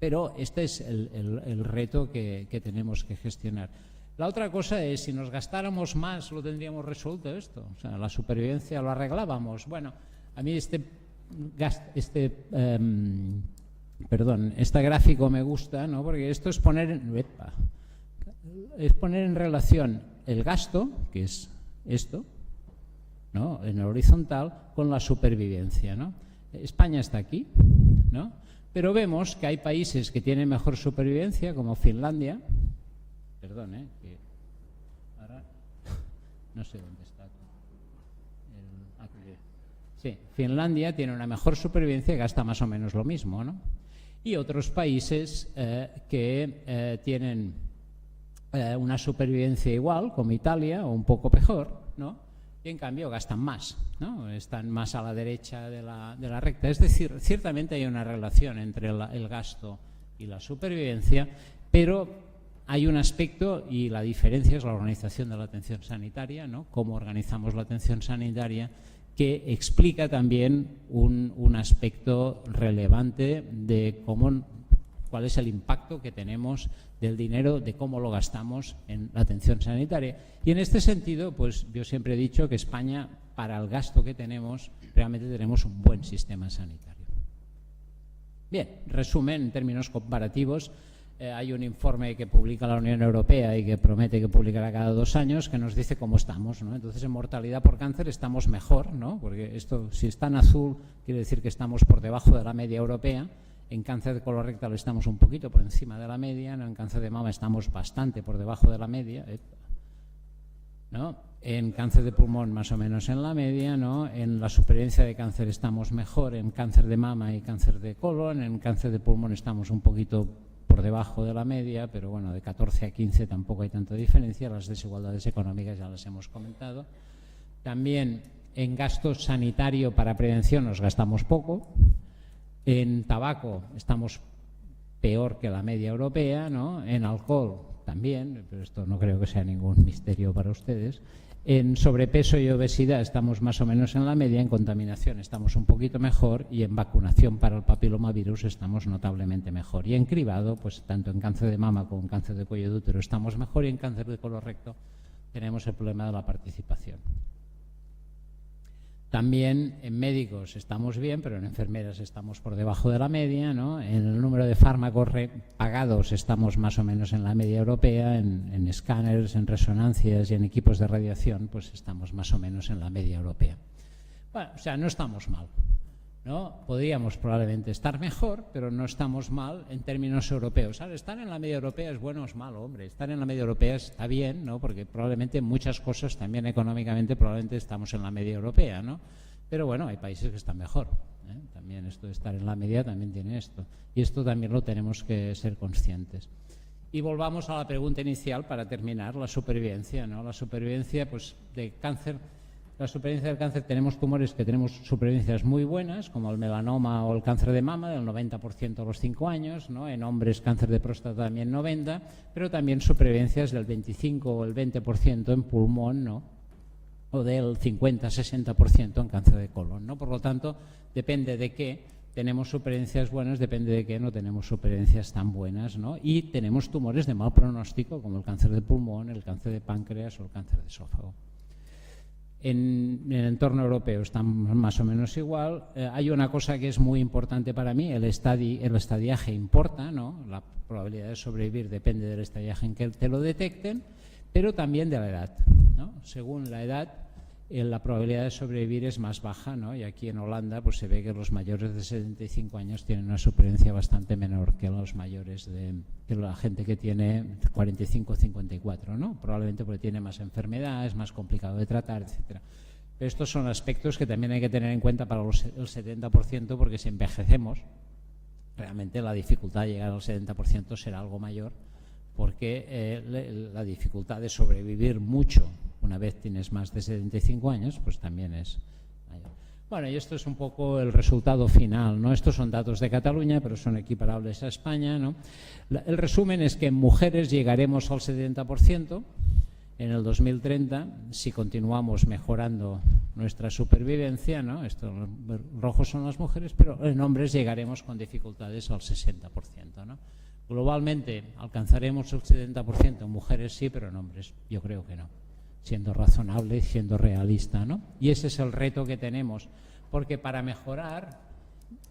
Speaker 4: pero este es el reto que tenemos que gestionar. La otra cosa es, si nos gastáramos más, lo tendríamos resuelto esto. O sea, la supervivencia lo arreglábamos. Bueno, a mí este gráfico me gusta, ¿no?, porque esto es poner en relación el gasto, que es esto, ¿no?, en el horizontal, con la supervivencia, ¿no? España está aquí, ¿no?, pero vemos que hay países que tienen mejor supervivencia, como Finlandia. Perdón, que ahora no sé dónde está. Aquí. Sí, Finlandia tiene una mejor supervivencia y gasta más o menos lo mismo, ¿no? Y otros países que tienen una supervivencia igual, como Italia, o un poco mejor, ¿no?, y en cambio gastan más, ¿no?, están más a la derecha de la recta. Es decir, ciertamente hay una relación entre el gasto y la supervivencia, pero hay un aspecto, y la diferencia es la organización de la atención sanitaria, ¿no?, cómo organizamos la atención sanitaria, que explica también un aspecto relevante de cuál es el impacto que tenemos del dinero, de cómo lo gastamos en la atención sanitaria. Y en este sentido, pues yo siempre he dicho que España, para el gasto que tenemos, realmente tenemos un buen sistema sanitario. Bien, resumen en términos comparativos. Hay un informe que publica la Unión Europea y que promete que publicará cada 2 años que nos dice cómo estamos, ¿no? Entonces, en mortalidad por cáncer estamos mejor, ¿no?, porque esto, si está en azul, quiere decir que estamos por debajo de la media europea. En cáncer de colorectal estamos un poquito por encima de la media, ¿no? En cáncer de mama estamos bastante por debajo de la media, ¿no? En cáncer de pulmón más o menos en la media, ¿no? En la supervivencia de cáncer estamos mejor, en cáncer de mama y cáncer de colon, en cáncer de pulmón estamos un poquito por debajo de la media, pero bueno, de 14 a 15 tampoco hay tanta diferencia. Las desigualdades económicas ya las hemos comentado. También en gasto sanitario para prevención nos gastamos poco. En tabaco estamos peor que la media europea, ¿no? En alcohol también, pero esto no creo que sea ningún misterio para ustedes. En sobrepeso y obesidad estamos más o menos en la media, en contaminación estamos un poquito mejor y en vacunación para el papilomavirus estamos notablemente mejor. Y en cribado, pues tanto en cáncer de mama como en cáncer de cuello de útero estamos mejor, y en cáncer de colorecto tenemos el problema de la participación. También en médicos estamos bien, pero en enfermeras estamos por debajo de la media, ¿no? En el número de fármacos pagados estamos más o menos en la media europea, en escáneres, en resonancias y en equipos de radiación, pues estamos más o menos en la media europea. Bueno, o sea, no estamos mal, ¿no? Podríamos probablemente estar mejor, pero no estamos mal en términos europeos. Ahora, estar en la media europea es bueno o es malo, hombre. Estar en la media europea está bien, ¿no? Porque probablemente en muchas cosas, también económicamente, probablemente estamos en la media europea, ¿no? Pero bueno, hay países que están mejor, ¿eh? También esto de estar en la media también tiene esto. Y esto también lo tenemos que ser conscientes. Y volvamos a la pregunta inicial para terminar, la supervivencia, ¿no? La supervivencia, pues, de cáncer. La supervivencia del cáncer, tenemos tumores que tenemos supervivencias muy buenas, como el melanoma o el cáncer de mama, del 90% a los 5 años, ¿no? En hombres, cáncer de próstata también 90%, pero también supervivencias del 25 o el 20% en pulmón, ¿no? O del 50-60% en cáncer de colon, ¿no? Por lo tanto, depende de qué tenemos supervivencias buenas, depende de qué no tenemos supervivencias tan buenas, ¿no? Y tenemos tumores de mal pronóstico, como el cáncer de pulmón, el cáncer de páncreas o el cáncer de esófago. En el entorno europeo estamos más o menos igual. Hay una cosa que es muy importante para mí, el estadiaje importa, ¿no? La probabilidad de sobrevivir depende del estadiaje en que te lo detecten, pero también de la edad, ¿no? Según la edad, la probabilidad de sobrevivir es más baja, ¿no? Y aquí en Holanda pues se ve que los mayores de 75 años tienen una supervivencia bastante menor que los mayores que la gente que tiene 45 o 54, ¿no? Probablemente porque tiene más enfermedad, es más complicado de tratar, etcétera. Pero estos son aspectos que también hay que tener en cuenta para el 70%, porque si envejecemos, realmente la dificultad de llegar al 70% será algo mayor, porque la dificultad de sobrevivir mucho una vez tienes más de 75 años, pues también es mayor. Bueno, y esto es un poco el resultado final, ¿no? Estos son datos de Cataluña, pero son equiparables a España, ¿no? El resumen es que en mujeres llegaremos al 70% en el 2030 si continuamos mejorando nuestra supervivencia, ¿no? Estos rojos son las mujeres, pero en hombres llegaremos con dificultades al 60%, ¿no? Globalmente alcanzaremos el 70% en mujeres, sí, pero en hombres yo creo que no, siendo razonable y siendo realista, ¿no? Y ese es el reto que tenemos, porque para mejorar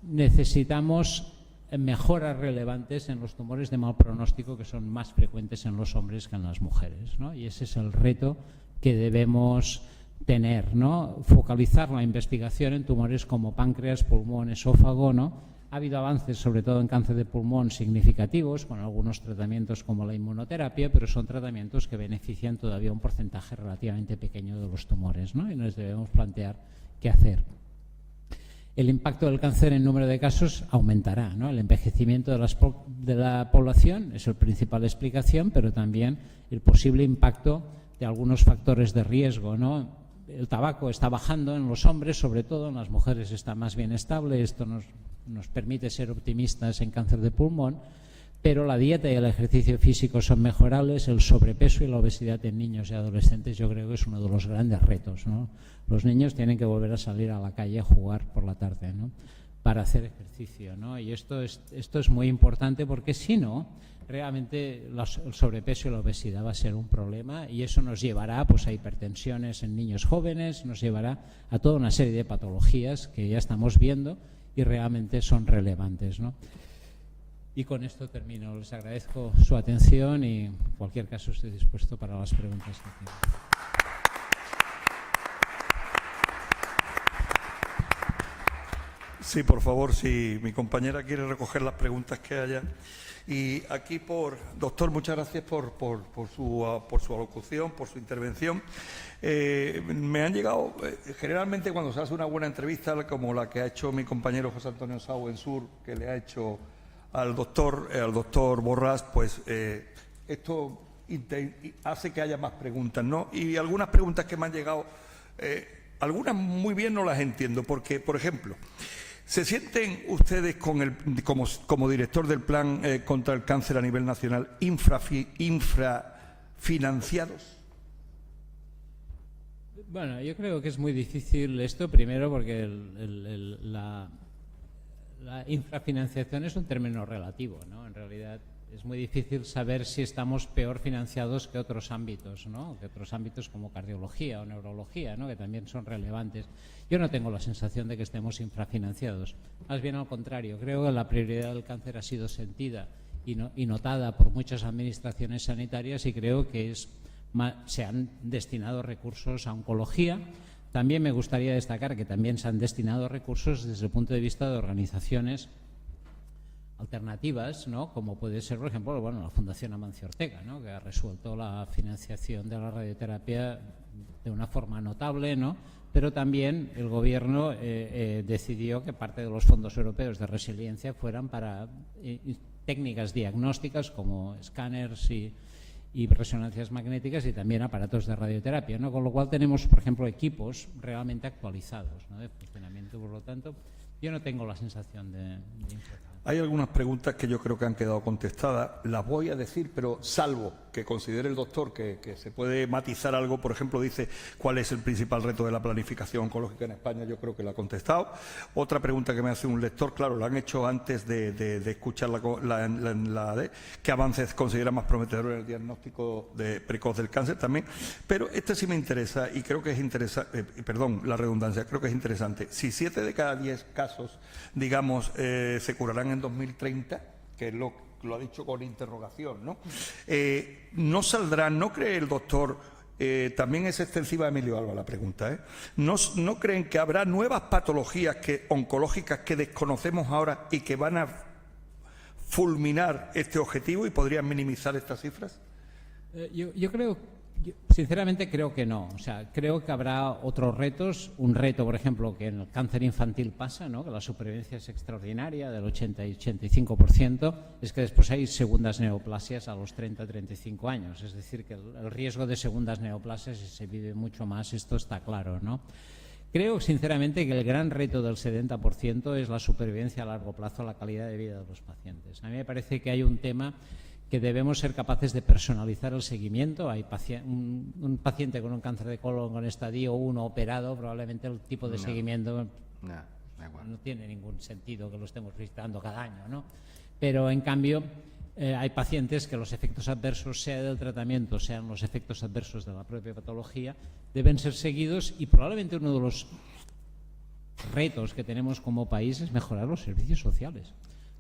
Speaker 4: necesitamos mejoras relevantes en los tumores de mal pronóstico, que son más frecuentes en los hombres que en las mujeres, ¿no? Y ese es el reto que debemos tener, ¿no? Focalizar la investigación en tumores como páncreas, pulmón, esófago, ¿no? Ha habido avances, sobre todo en cáncer de pulmón, significativos, con algunos tratamientos como la inmunoterapia, pero son tratamientos que benefician todavía un porcentaje relativamente pequeño de los tumores, ¿no? Y nos debemos plantear qué hacer. El impacto del cáncer en número de casos aumentará, ¿no? El envejecimiento de la población es la principal explicación, pero también el posible impacto de algunos factores de riesgo, ¿no? El tabaco está bajando en los hombres, sobre todo en las mujeres está más bien estable. Esto nos permite ser optimistas en cáncer de pulmón, pero la dieta y el ejercicio físico son mejorables. El sobrepeso y la obesidad en niños y adolescentes yo creo que es uno de los grandes retos, ¿no? Los niños tienen que volver a salir a la calle a jugar por la tarde, ¿no? Para hacer ejercicio, ¿no? Y esto es muy importante, porque si no, realmente el sobrepeso y la obesidad va a ser un problema, y eso nos llevará pues a hipertensiones en niños jóvenes, nos llevará a toda una serie de patologías que ya estamos viendo y realmente son relevantes, ¿no? Y con esto termino. Les agradezco su atención y en cualquier caso estoy dispuesto para las preguntas que tengan.
Speaker 1: Sí, por favor, si mi compañera quiere recoger las preguntas que haya. Y aquí, doctor, muchas gracias por su alocución, por su intervención. Me han llegado, generalmente cuando se hace una buena entrevista, como la que ha hecho mi compañero José Antonio Sau en Sur, que le ha hecho al doctor Borràs, pues esto hace que haya más preguntas, ¿no? Y algunas preguntas que me han llegado, algunas muy bien no las entiendo, porque, por ejemplo, ¿se sienten ustedes como director del Plan contra el Cáncer a nivel nacional infrafinanciados?
Speaker 4: Bueno, yo creo que es muy difícil esto, primero porque la infrafinanciación es un término relativo, ¿no? En realidad es muy difícil saber si estamos peor financiados que otros ámbitos, ¿no? Que otros ámbitos como cardiología o neurología, ¿no? Que también son relevantes. Yo no tengo la sensación de que estemos infrafinanciados. Más bien al contrario, creo que la prioridad del cáncer ha sido sentida y notada por muchas administraciones sanitarias, y creo que se han destinado recursos a oncología. También me gustaría destacar que también se han destinado recursos desde el punto de vista de organizaciones alternativas, ¿no? Como puede ser, por ejemplo, la Fundación Amancio Ortega, ¿no? Que ha resuelto la financiación de la radioterapia de una forma notable, ¿no? Pero también el Gobierno decidió que parte de los fondos europeos de resiliencia fueran para técnicas diagnósticas como escáneres y resonancias magnéticas, y también aparatos de radioterapia, ¿no? Con lo cual tenemos, por ejemplo, equipos realmente actualizados, ¿no? De funcionamiento. Por lo tanto, yo no tengo la sensación de
Speaker 1: Hay algunas preguntas que yo creo que han quedado contestadas. Las voy a decir, pero salvo que considere el doctor que se puede matizar algo. Por ejemplo, dice cuál es el principal reto de la planificación oncológica en España. Yo creo que la ha contestado. Otra pregunta que me hace un lector, claro, lo han hecho antes de escuchar qué avances considera más prometedor en el diagnóstico precoz del cáncer también. Pero este sí me interesa, y creo que es interesante, perdón, la redundancia, creo que es interesante. Si 7 de cada 10 casos, digamos, se curarán en 2030, que es lo ha dicho con interrogación, ¿no? No saldrán, ¿no cree el doctor? También es extensiva a Emilio Alba la pregunta, ¿eh? ¿No creen que habrá nuevas patologías oncológicas que desconocemos ahora y que van a fulminar este objetivo y podrían minimizar estas cifras?
Speaker 4: Yo creo, sinceramente creo que no. O sea, creo que habrá otros retos. Un reto, por ejemplo, que en el cáncer infantil pasa, ¿no? Que la supervivencia es extraordinaria, del 80 y 85%, es que después hay segundas neoplasias a los 30-35 años. Es decir, que el riesgo de segundas neoplasias se vive mucho más, esto está claro, ¿no? Creo, sinceramente, que el gran reto del 70% es la supervivencia a largo plazo, la calidad de vida de los pacientes. A mí me parece que hay un tema que debemos ser capaces de personalizar el seguimiento. Hay un paciente con un cáncer de colon con estadio 1 operado, probablemente el tipo de seguimiento no tiene ningún sentido que lo estemos visitando cada año, ¿no? Pero, en cambio, hay pacientes que los efectos adversos, sea del tratamiento, sean los efectos adversos de la propia patología, deben ser seguidos, y probablemente uno de los retos que tenemos como país es mejorar los servicios sociales.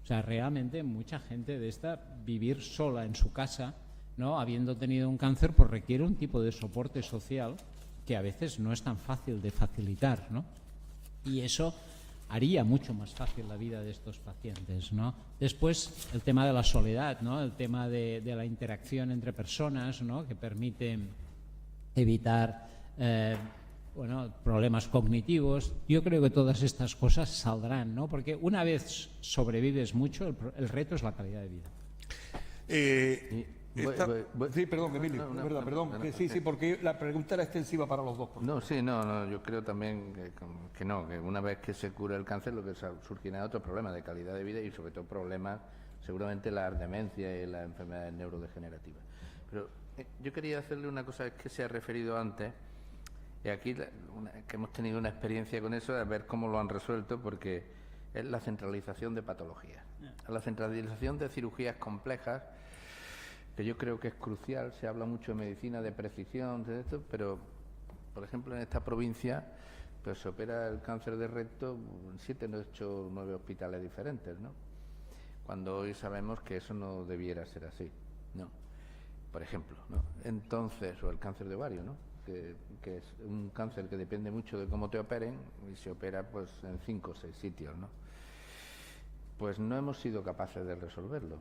Speaker 4: O sea, realmente mucha gente de vivir sola en su casa, ¿no? Habiendo tenido un cáncer, pues requiere un tipo de soporte social que a veces no es tan fácil de facilitar, ¿no? Y eso haría mucho más fácil la vida de estos pacientes, ¿no? Después, el tema de la soledad, ¿no? El tema de la interacción entre personas, ¿no? Que permite evitar problemas cognitivos. Yo creo que todas estas cosas saldrán, ¿no? Porque una vez sobrevives mucho, el reto es la calidad de vida.
Speaker 1: Sí, perdón, Emilio, es verdad, perdón. Sí, porque la pregunta era extensiva para los dos.
Speaker 3: No, yo creo también que una vez que se cura el cáncer, lo que surgirá otros problemas de calidad de vida y sobre todo problemas, seguramente la demencia y las enfermedades neurodegenerativas. Pero yo quería hacerle una cosa que se ha referido antes. Y aquí que hemos tenido una experiencia con eso, de ver cómo lo han resuelto, porque es la centralización de patologías. La centralización de cirugías complejas, que yo creo que es crucial. Se habla mucho de medicina de precisión, de esto, pero, por ejemplo, en esta provincia pues se opera el cáncer de recto en 7, 8, 9 hospitales diferentes, ¿no? Cuando hoy sabemos que eso no debiera ser así, ¿no? Por ejemplo, ¿no? Entonces, o el cáncer de ovario, ¿no? Que es un cáncer que depende mucho de cómo te operen, y se opera pues en 5 o 6 sitios, ¿no? Pues no hemos sido capaces de resolverlo.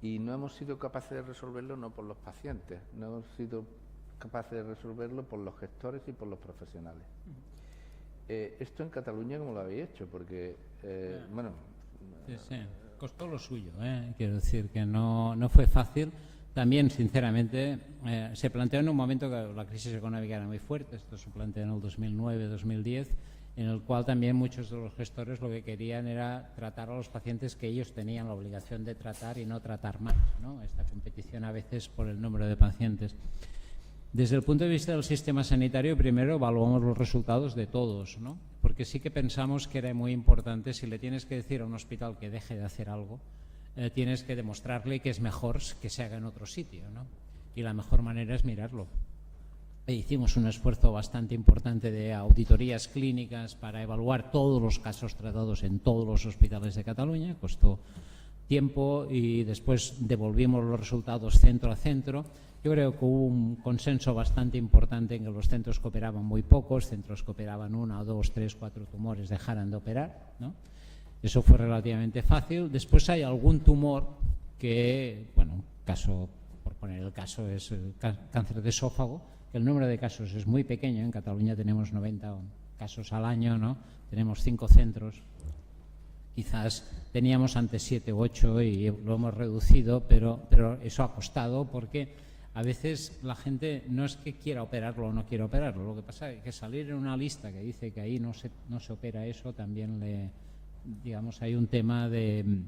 Speaker 3: Y no hemos sido capaces de resolverlo no por los pacientes, no hemos sido capaces de resolverlo por los gestores y por los profesionales. Esto en Cataluña, ¿cómo lo habéis hecho? Porque,
Speaker 4: Sí, costó lo suyo, ¿eh? Quiero decir que no fue fácil. También, sinceramente, se planteó en un momento que la crisis económica era muy fuerte. Esto se planteó en el 2009-2010, en el cual también muchos de los gestores lo que querían era tratar a los pacientes que ellos tenían la obligación de tratar y no tratar más, ¿no? Esta competición a veces por el número de pacientes. Desde el punto de vista del sistema sanitario, primero evaluamos los resultados de todos, ¿no? Porque sí que pensamos que era muy importante, si le tienes que decir a un hospital que deje de hacer algo, tienes que demostrarle que es mejor que se haga en otro sitio, ¿no? Y la mejor manera es mirarlo. Hicimos un esfuerzo bastante importante de auditorías clínicas para evaluar todos los casos tratados en todos los hospitales de Cataluña. Costó tiempo y después devolvimos los resultados centro a centro. Yo creo que hubo un consenso bastante importante en que los centros que operaban muy pocos, centros que operaban 1, 2, 3, 4 tumores dejaran de operar, ¿no? Eso fue relativamente fácil. Después hay algún tumor que, bueno, caso, por poner el caso, es el cáncer de esófago, que el número de casos es muy pequeño. En Cataluña tenemos 90 casos al año, ¿no? Tenemos 5 centros. Quizás teníamos antes 7 u 8 y lo hemos reducido, pero eso ha costado porque a veces la gente no es que quiera operarlo o no quiera operarlo. Lo que pasa es que salir en una lista que dice que ahí no se opera eso, también digamos, hay un tema de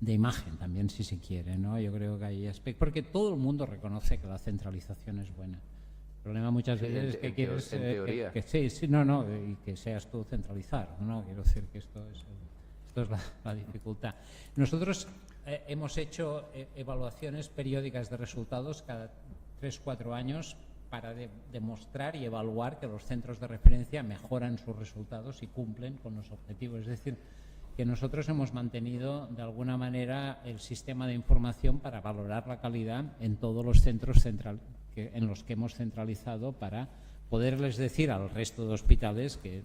Speaker 4: imagen también, si se quiere, ¿no? Yo creo que hay aspectos, porque todo el mundo reconoce que la centralización es buena. El problema muchas veces es que quieres y que seas tú centralizar, ¿no? Quiero decir que esto es la dificultad. Nosotros hemos hecho evaluaciones periódicas de resultados cada 3-4 años para demostrar y evaluar que los centros de referencia mejoran sus resultados y cumplen con los objetivos. Es decir, que nosotros hemos mantenido de alguna manera el sistema de información para valorar la calidad en todos los centros en los que hemos centralizado, para poderles decir al resto de hospitales que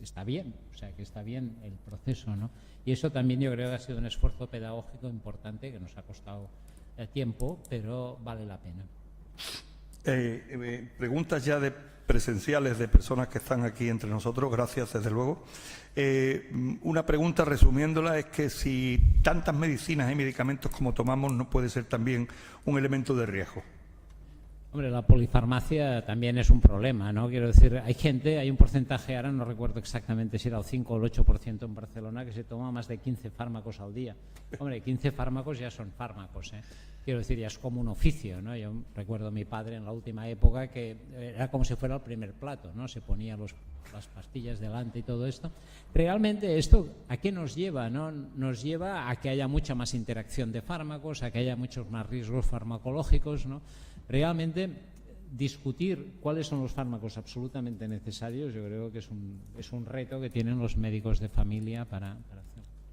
Speaker 4: está bien, o sea, que está bien el proceso, ¿no? Y eso también yo creo que ha sido un esfuerzo pedagógico importante que nos ha costado tiempo, pero vale la pena.
Speaker 1: Preguntas ya presenciales de personas que están aquí entre nosotros, gracias desde luego. Una pregunta, resumiéndola, es que si tantas medicinas y medicamentos como tomamos no puede ser también un elemento de riesgo.
Speaker 4: Hombre, la polifarmacia también es un problema, ¿no? Quiero decir, hay un porcentaje, ahora no recuerdo exactamente si era el 5 o el 8% en Barcelona, que se toma más de 15 fármacos al día. Hombre, 15 fármacos ya son fármacos, ¿eh? Quiero decir, ya es como un oficio, ¿no? Yo recuerdo a mi padre en la última época que era como si fuera el primer plato, ¿no? Se ponía las pastillas delante y todo esto. Realmente esto, ¿a qué nos lleva, no? Nos lleva a que haya mucha más interacción de fármacos, a que haya muchos más riesgos farmacológicos, ¿no? Realmente discutir cuáles son los fármacos absolutamente necesarios, yo creo que es un reto que tienen los médicos de familia para hacer.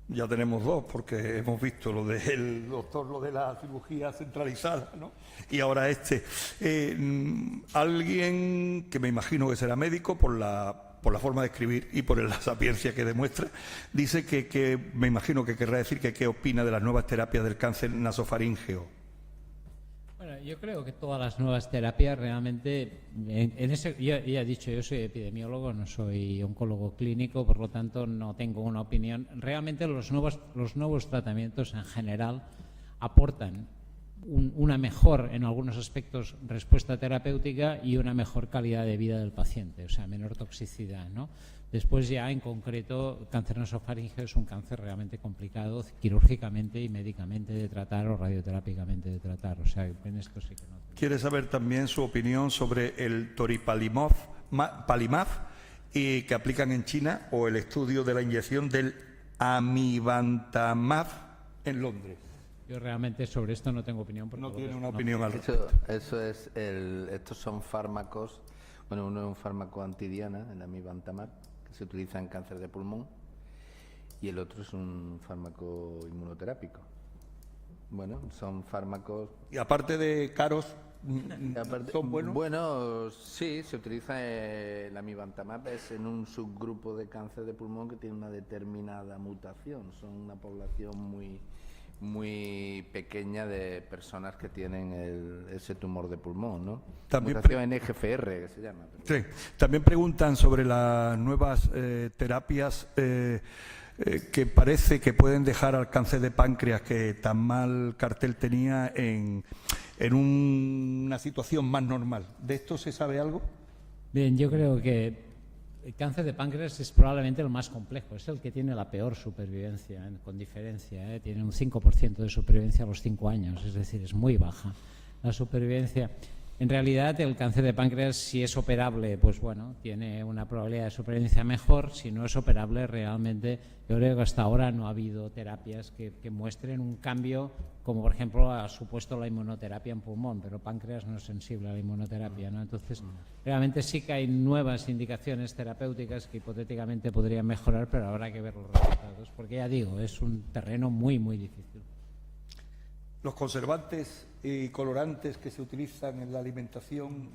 Speaker 1: Ya tenemos dos, porque hemos visto lo del doctor, lo de la cirugía centralizada, ¿no? Y ahora alguien que me imagino que será médico por la forma de escribir y por la sapiencia que demuestra, dice que me imagino que querrá decir que qué opina de las nuevas terapias del cáncer nasofaríngeo.
Speaker 4: Bueno, yo creo que todas las nuevas terapias realmente, ya he dicho, yo soy epidemiólogo, no soy oncólogo clínico, por lo tanto no tengo una opinión. Realmente los nuevos tratamientos en general aportan una mejor, en algunos aspectos, respuesta terapéutica y una mejor calidad de vida del paciente, o sea, menor toxicidad, ¿no? Después ya, en concreto, cáncer nasofaríngeo es un cáncer realmente complicado quirúrgicamente y médicamente de tratar o radioterápicamente de tratar, o sea, en esto sí que no.
Speaker 1: Quiere saber también su opinión sobre el toripalimab y que aplican en China, o el estudio de la inyección del amivantamab en Londres.
Speaker 4: Yo realmente sobre esto no tengo opinión.
Speaker 1: No tiene una opinión al respecto.
Speaker 3: Estos son fármacos. Bueno, uno es un fármaco antidiana, el amivantamab, que se utiliza en cáncer de pulmón, y el otro es un fármaco inmunoterápico. Bueno, son fármacos.
Speaker 1: Y aparte de caros, ¿son buenos?
Speaker 3: Bueno, sí, se utiliza el amivantamab, es en un subgrupo de cáncer de pulmón que tiene una determinada mutación. Son una población muy pequeña de personas que tienen ese tumor de pulmón, ¿no?
Speaker 1: También
Speaker 3: mutación en EGFR, que se llama.
Speaker 1: Sí. También preguntan sobre las nuevas terapias que parece que pueden dejar al cáncer de páncreas, que tan mal cartel tenía, en una situación más normal. ¿De esto se sabe algo?
Speaker 4: Bien, yo creo que el cáncer de páncreas es probablemente el más complejo, es el que tiene la peor supervivencia, con diferencia, tiene un 5% de supervivencia a los 5 años, es decir, es muy baja la supervivencia. En realidad, el cáncer de páncreas, si es operable, pues bueno, tiene una probabilidad de supervivencia mejor. Si no es operable, realmente, yo creo que hasta ahora no ha habido terapias que muestren un cambio, como por ejemplo ha supuesto la inmunoterapia en pulmón, pero páncreas no es sensible a la inmunoterapia, ¿no? Entonces, realmente sí que hay nuevas indicaciones terapéuticas que hipotéticamente podrían mejorar, pero habrá que ver los resultados, porque ya digo, es un terreno muy, muy difícil.
Speaker 1: Los conservantes y colorantes que se utilizan en la alimentación,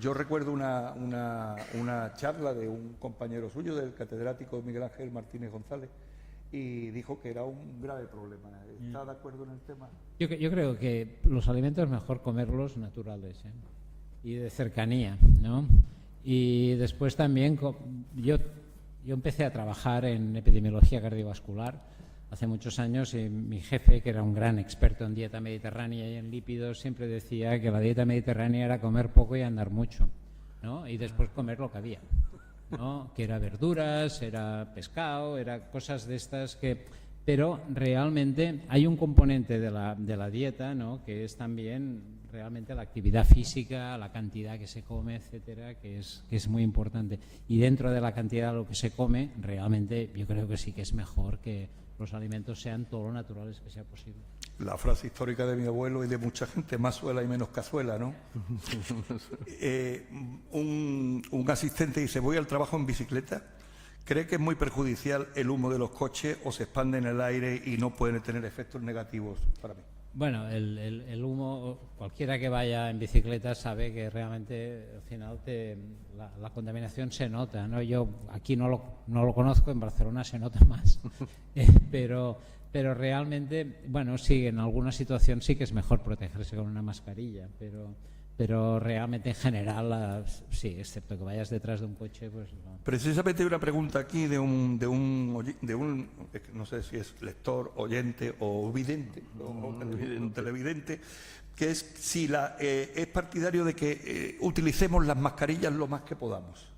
Speaker 1: yo recuerdo una charla de un compañero suyo, del catedrático Miguel Ángel Martínez González, y dijo que era un grave problema. ¿Está de acuerdo en el tema?
Speaker 4: Yo creo que los alimentos es mejor comerlos naturales, ¿eh? Y de cercanía, ¿no? Y después también, yo empecé a trabajar en epidemiología cardiovascular hace muchos años, y mi jefe, que era un gran experto en dieta mediterránea y en lípidos, siempre decía que la dieta mediterránea era comer poco y andar mucho, ¿no? Y después comer lo que había, ¿no? Que era verduras, era pescado, era cosas de estas que... Pero realmente hay un componente de la dieta, ¿no?, que es también realmente la actividad física, la cantidad que se come, etcétera, que es muy importante. Y dentro de la cantidad de lo que se come, realmente yo creo que sí que es mejor que los alimentos sean todo lo naturales que sea posible.
Speaker 1: La frase histórica de mi abuelo y de mucha gente, más suela y menos cazuela, ¿no? Un asistente dice, voy al trabajo en bicicleta. ¿Cree que es muy perjudicial el humo de los coches o se expande en el aire y no pueden tener efectos negativos para mí?
Speaker 4: Bueno, el humo, cualquiera que vaya en bicicleta sabe que realmente al final la contaminación se nota, ¿no? Yo aquí no lo conozco, en Barcelona se nota más, pero realmente, bueno, sí, en alguna situación sí que es mejor protegerse con una mascarilla, pero realmente en general, sí, excepto que vayas detrás de un coche, pues no.
Speaker 1: Precisamente hay una pregunta aquí de un no sé si es lector, oyente o vidente, o televidente, que es si es partidario de que utilicemos las mascarillas lo más que podamos.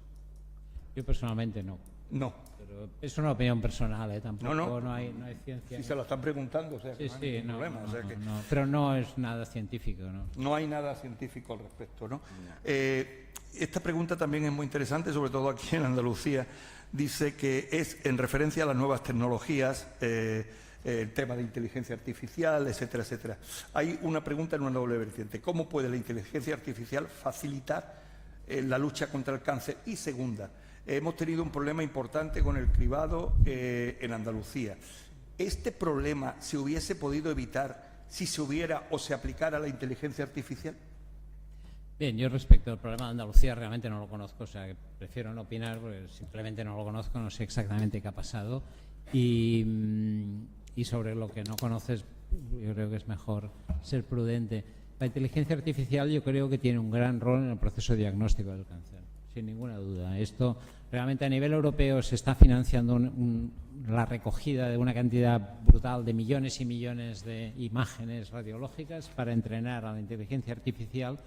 Speaker 4: Yo personalmente no.
Speaker 1: No.
Speaker 4: Pero es una opinión personal, tampoco no hay ciencia.
Speaker 1: Si se lo están preguntando, o sea, que
Speaker 4: sí,
Speaker 1: no hay ningún problema. O sea que
Speaker 4: no, pero no es nada científico, ¿no?
Speaker 1: No hay nada científico al respecto, ¿no? Esta pregunta también es muy interesante, sobre todo aquí en Andalucía. Dice que es en referencia a las nuevas tecnologías, el tema de inteligencia artificial, etcétera, etcétera. Hay una pregunta en una doble vertiente. ¿Cómo puede la inteligencia artificial facilitar la lucha contra el cáncer? Y segunda, hemos tenido un problema importante con el cribado en Andalucía. ¿Este problema se hubiese podido evitar si se hubiera o se aplicara la inteligencia artificial?
Speaker 4: Bien, yo respecto al problema de Andalucía realmente no lo conozco, o sea, que prefiero no opinar porque simplemente no lo conozco, no sé exactamente qué ha pasado y sobre lo que no conoces yo creo que es mejor ser prudente. La inteligencia artificial yo creo que tiene un gran rol en el proceso diagnóstico del cáncer, sin ninguna duda. Esto realmente a nivel europeo se está financiando la recogida de una cantidad brutal de millones y millones de imágenes radiológicas para entrenar a la inteligencia artificial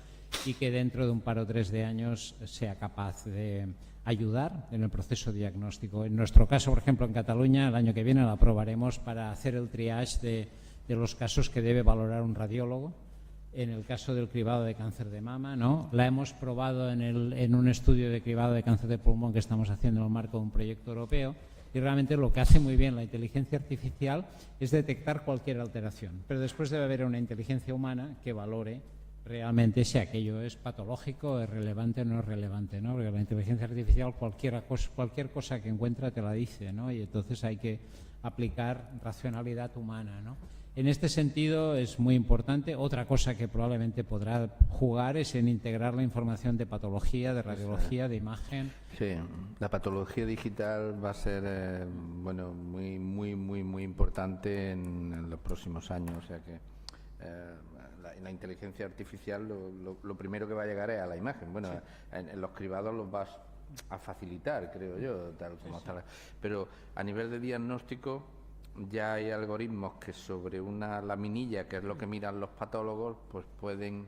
Speaker 4: y que dentro de un par o tres de años sea capaz de ayudar en el proceso diagnóstico. En nuestro caso, por ejemplo, en Cataluña, el año que viene la aprobaremos para hacer el triage de los casos que debe valorar un radiólogo. En el caso del cribado de cáncer de mama, ¿no? La hemos probado en un estudio de cribado de cáncer de pulmón que estamos haciendo en el marco de un proyecto europeo, y realmente lo que hace muy bien la inteligencia artificial es detectar cualquier alteración, pero después debe haber una inteligencia humana que valore realmente si aquello es patológico, es relevante o no es relevante, ¿no? Porque la inteligencia artificial cualquier cosa que encuentra te la dice, ¿no? Y entonces hay que aplicar racionalidad humana, ¿no? En este sentido es muy importante. Otra cosa que probablemente podrá jugar es en integrar la información de patología, de radiología, de imagen.
Speaker 3: Sí, la patología digital va a ser muy importante en los próximos años. O sea que la inteligencia artificial lo primero que va a llegar es a la imagen. Bueno, sí. En los cribados los vas a facilitar, creo yo, tal como está. Pero a nivel de diagnóstico ya hay algoritmos que sobre una laminilla, que es lo que miran los patólogos, pues pueden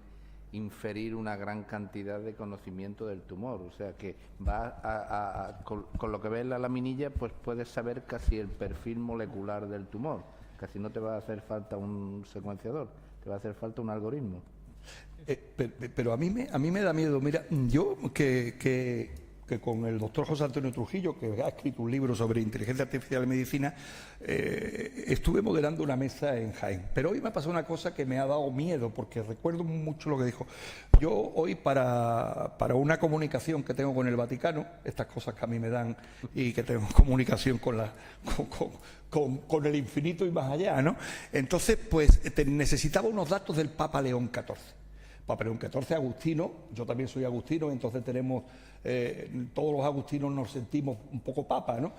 Speaker 3: inferir una gran cantidad de conocimiento del tumor. O sea que con lo que ves en la laminilla, pues puedes saber casi el perfil molecular del tumor. Casi no te va a hacer falta un secuenciador, te va a hacer falta un algoritmo.
Speaker 1: Pero a mí me da miedo. Mira, yo que con el doctor José Antonio Trujillo, que ha escrito un libro sobre inteligencia artificial en medicina, estuve moderando una mesa en Jaén. Pero hoy me ha pasado una cosa que me ha dado miedo, porque recuerdo mucho lo que dijo. Yo hoy para una comunicación que tengo con el Vaticano, estas cosas que a mí me dan, y que tengo comunicación con el infinito y más allá, ¿no? Entonces, pues necesitaba unos datos del Papa León XIV. Papa León XIV, agustino, yo también soy agustino, entonces tenemos, todos los agustinos nos sentimos un poco papa, ¿no?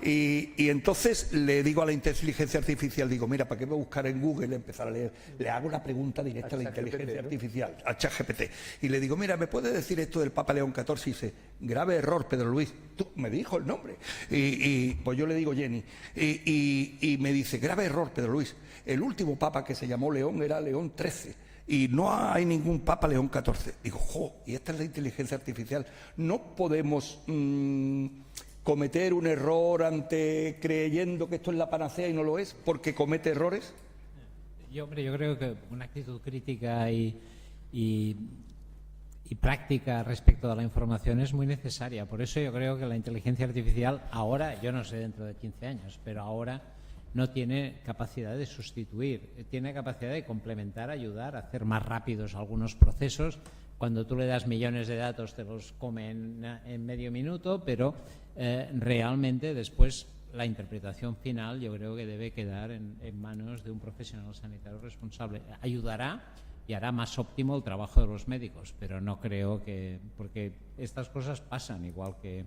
Speaker 1: Y entonces le digo a la inteligencia artificial, digo, mira, ¿para qué voy a buscar en Google, empezar a leer? Le hago una pregunta directa a la inteligencia artificial, a ChatGPT, y le digo, mira, ¿me puedes decir esto del Papa León XIV? Y dice, grave error, Pedro Luis. Tú, me dijo el nombre, y pues yo le digo Jenny, y me dice, grave error, Pedro Luis, el último papa que se llamó León era León XIII. Y no hay ningún Papa León XIV. Digo, y esta es la inteligencia artificial. No podemos cometer un error creyendo que esto es la panacea y no lo es, porque comete errores.
Speaker 4: Yo creo que una actitud crítica y práctica respecto a la información es muy necesaria. Por eso yo creo que la inteligencia artificial ahora, yo no sé dentro de 15 años, pero ahora no tiene capacidad de sustituir, tiene capacidad de complementar, ayudar a hacer más rápidos algunos procesos. Cuando tú le das millones de datos te los come en medio minuto, pero realmente después la interpretación final yo creo que debe quedar en manos de un profesional sanitario responsable. Ayudará y hará más óptimo el trabajo de los médicos, pero no creo que, porque estas cosas pasan, igual que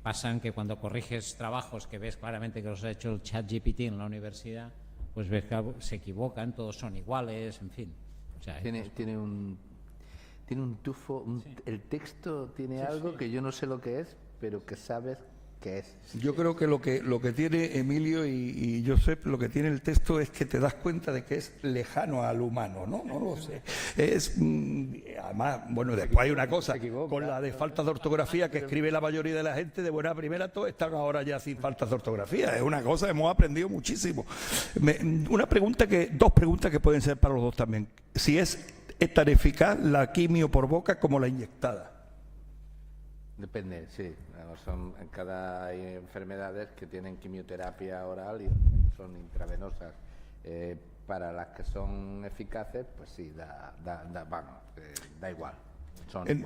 Speaker 4: pasan que cuando corriges trabajos que ves claramente que los ha hecho el ChatGPT en la universidad, pues ves que se equivocan, todos son iguales, en fin. O sea,
Speaker 3: tiene un tufo, el texto tiene algo que yo no sé lo que es, pero que sabes que es.
Speaker 1: Yo creo que lo que tiene Emilio y Josep, lo que tiene el texto es que te das cuenta de que es lejano al humano, ¿no? No lo sé. Además, bueno, después hay una cosa, con la de faltas de ortografía que escribe la mayoría de la gente, de buena primera, todos están ahora ya sin faltas de ortografía. Es una cosa, hemos aprendido muchísimo. Dos preguntas que pueden ser para los dos también. Si es tan eficaz la quimio por boca como la inyectada.
Speaker 3: Depende, sí. En cada hay enfermedades que tienen quimioterapia oral y son intravenosas. Para las que son eficaces, pues sí, da igual.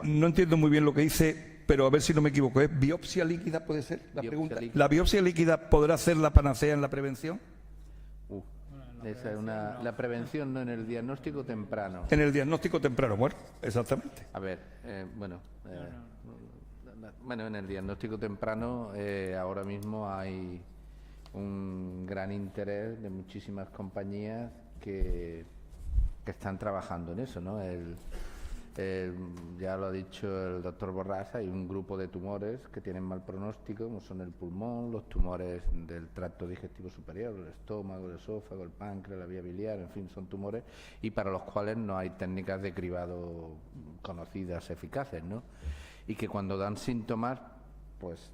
Speaker 1: No entiendo muy bien lo que dice, pero a ver si no me equivoco. ¿Es biopsia líquida, puede ser la pregunta? ¿La biopsia líquida podrá ser la panacea en la prevención?
Speaker 3: Esa es la prevención, no en el diagnóstico temprano.
Speaker 1: En el diagnóstico temprano, bueno, exactamente.
Speaker 3: A ver, en el diagnóstico temprano ahora mismo hay un gran interés de muchísimas compañías que están trabajando en eso, ¿no? Ya lo ha dicho el doctor Borrás, hay un grupo de tumores que tienen mal pronóstico, como son el pulmón, los tumores del tracto digestivo superior, el estómago, el esófago, el páncreas, la vía biliar, en fin, son tumores y para los cuales no hay técnicas de cribado conocidas eficaces, ¿no? Y que cuando dan síntomas, pues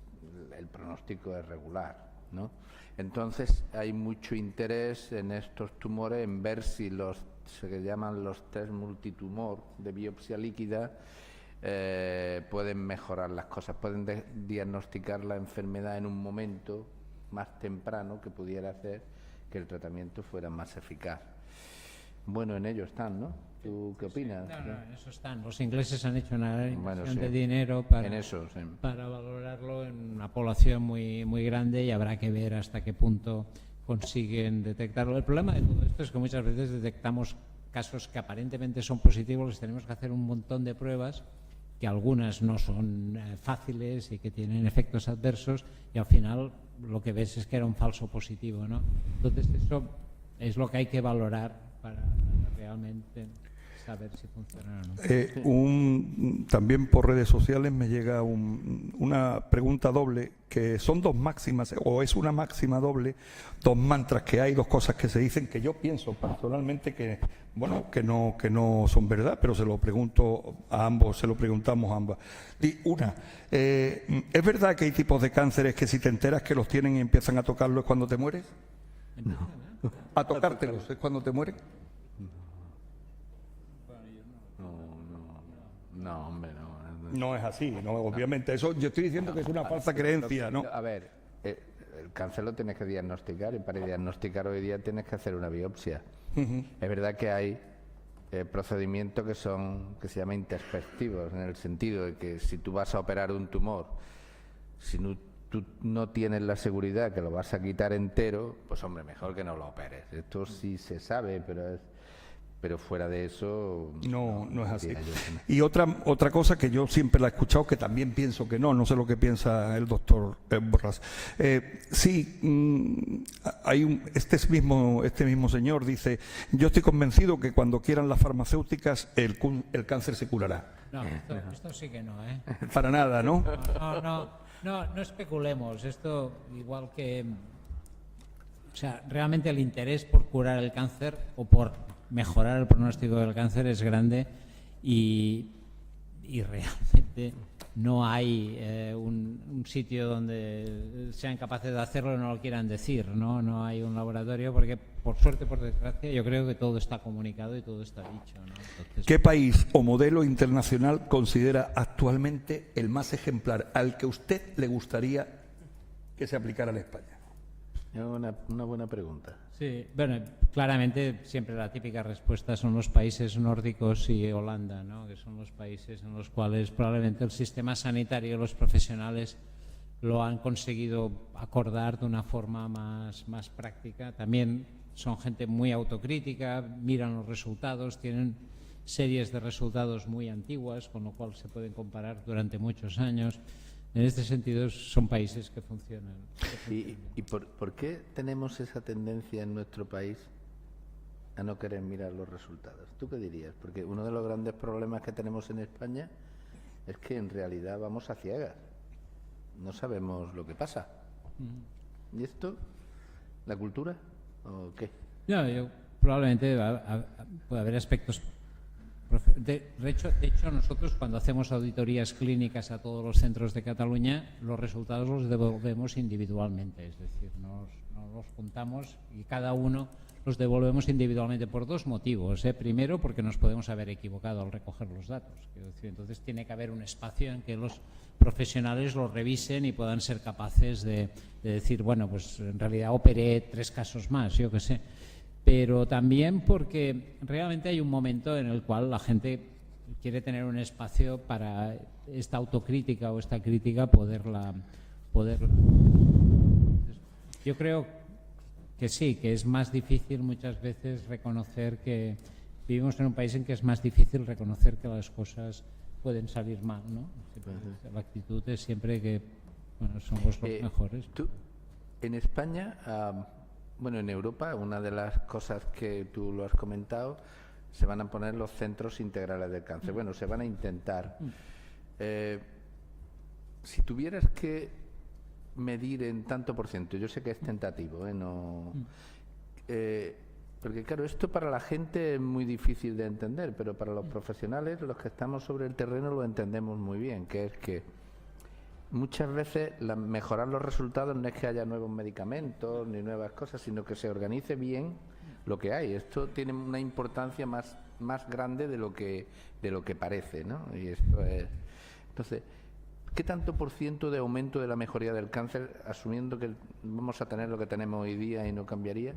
Speaker 3: el pronóstico es regular, ¿no? Entonces hay mucho interés en estos tumores en ver si se llaman los test multitumor de biopsia líquida pueden mejorar las cosas, pueden diagnosticar la enfermedad en un momento más temprano que pudiera hacer que el tratamiento fuera más eficaz. Bueno, en ello están, ¿no? ¿Tú qué opinas?
Speaker 4: No, en eso están. Los ingleses han hecho una inversión de dinero para valorarlo en una población muy, muy grande y habrá que ver hasta qué punto consiguen detectarlo. El problema de todo esto es que muchas veces detectamos casos que aparentemente son positivos, les tenemos que hacer un montón de pruebas que algunas no son fáciles y que tienen efectos adversos y al final lo que ves es que era un falso positivo, ¿no? Entonces eso es lo que hay que valorar para realmente saber si funciona o no.
Speaker 1: También por redes sociales me llega una pregunta doble, que son dos máximas, o es una máxima doble, dos mantras que hay, dos cosas que se dicen que yo pienso personalmente que no son verdad, pero se lo pregunto a ambos, se lo preguntamos a ambas. Una, ¿es verdad que hay tipos de cánceres que si te enteras que los tienen y empiezan a tocarlos es cuando te mueres? A tocártelos, ¿es cuando te mueren?
Speaker 3: No, hombre, no.
Speaker 1: No es así, no, obviamente. Eso yo estoy diciendo que es una falsa creencia, ¿no?
Speaker 3: A ver, el cáncer lo tienes que diagnosticar y para diagnosticar hoy día tienes que hacer una biopsia. Es verdad que hay procedimientos que se llaman introspectivos, en el sentido de que si tú vas a operar un tumor, si tú no tienes la seguridad que lo vas a quitar entero, pues hombre, mejor que no lo operes. Esto sí se sabe, pero fuera de eso
Speaker 1: No es así.
Speaker 3: diría yo que no.
Speaker 1: Y otra cosa que yo siempre la he escuchado, que también pienso que no sé lo que piensa el doctor Borràs. Este mismo señor dice, yo estoy convencido que cuando quieran las farmacéuticas el cáncer se curará.
Speaker 4: No, esto sí que no, ¿eh?
Speaker 1: Para nada, ¿no?
Speaker 4: No especulemos. Esto igual que... O sea, realmente el interés por curar el cáncer o por mejorar el pronóstico del cáncer es grande y realmente no hay un sitio donde sean capaces de hacerlo y no lo quieran decir, ¿no? No hay un laboratorio porque, por suerte, por desgracia, yo creo que todo está comunicado y todo está dicho, ¿no? Entonces,
Speaker 1: ¿Qué país o modelo internacional considera actualmente el más ejemplar al que a usted le gustaría que se aplicara en España?
Speaker 3: Es una buena pregunta.
Speaker 4: sí, bueno, claramente siempre la típica respuesta son los países nórdicos y Holanda, ¿no? Que son los países en los cuales probablemente el sistema sanitario y los profesionales lo han conseguido acordar de una forma más práctica. También son gente muy autocrítica, miran los resultados, tienen series de resultados muy antiguas, con lo cual se pueden comparar durante muchos años. En este sentido, son países que funcionan.
Speaker 3: ¿Y por qué tenemos esa tendencia en nuestro país a no querer mirar los resultados? ¿Tú qué dirías? Porque uno de los grandes problemas que tenemos en España es que en realidad vamos a ciegas. No sabemos lo que pasa. ¿Y esto? ¿La cultura? ¿O qué?
Speaker 4: No, yo probablemente puede haber aspectos. De hecho, nosotros cuando hacemos auditorías clínicas a todos los centros de Cataluña, los resultados los devolvemos individualmente, es decir, nos los juntamos y cada uno los devolvemos individualmente por dos motivos. Primero, porque nos podemos haber equivocado al recoger los datos. Quiero decir, entonces tiene que haber un espacio en que los profesionales los revisen y puedan ser capaces de decir, bueno, pues en realidad operé 3 casos más, yo qué sé. Pero también porque realmente hay un momento en el cual la gente quiere tener un espacio para esta autocrítica o esta crítica poderla. Yo creo que sí, que es más difícil muchas veces reconocer que vivimos en un país en que es más difícil reconocer que las cosas pueden salir mal, ¿no? La actitud es siempre que somos los mejores.
Speaker 3: En España... Bueno, en Europa, una de las cosas que tú lo has comentado, se van a poner los centros integrales del cáncer. Bueno, se van a intentar. Si tuvieras que medir en tanto por ciento, yo sé que es tentativo, porque claro, esto para la gente es muy difícil de entender, pero para los profesionales, los que estamos sobre el terreno, lo entendemos muy bien, que es que muchas veces mejorar los resultados no es que haya nuevos medicamentos ni nuevas cosas, sino que se organice bien lo que hay. Esto tiene una importancia más grande de lo que parece, ¿no? Y esto es... Entonces, ¿qué tanto por ciento de aumento de la mejoría del cáncer, asumiendo que vamos a tener lo que tenemos hoy día y no cambiaría,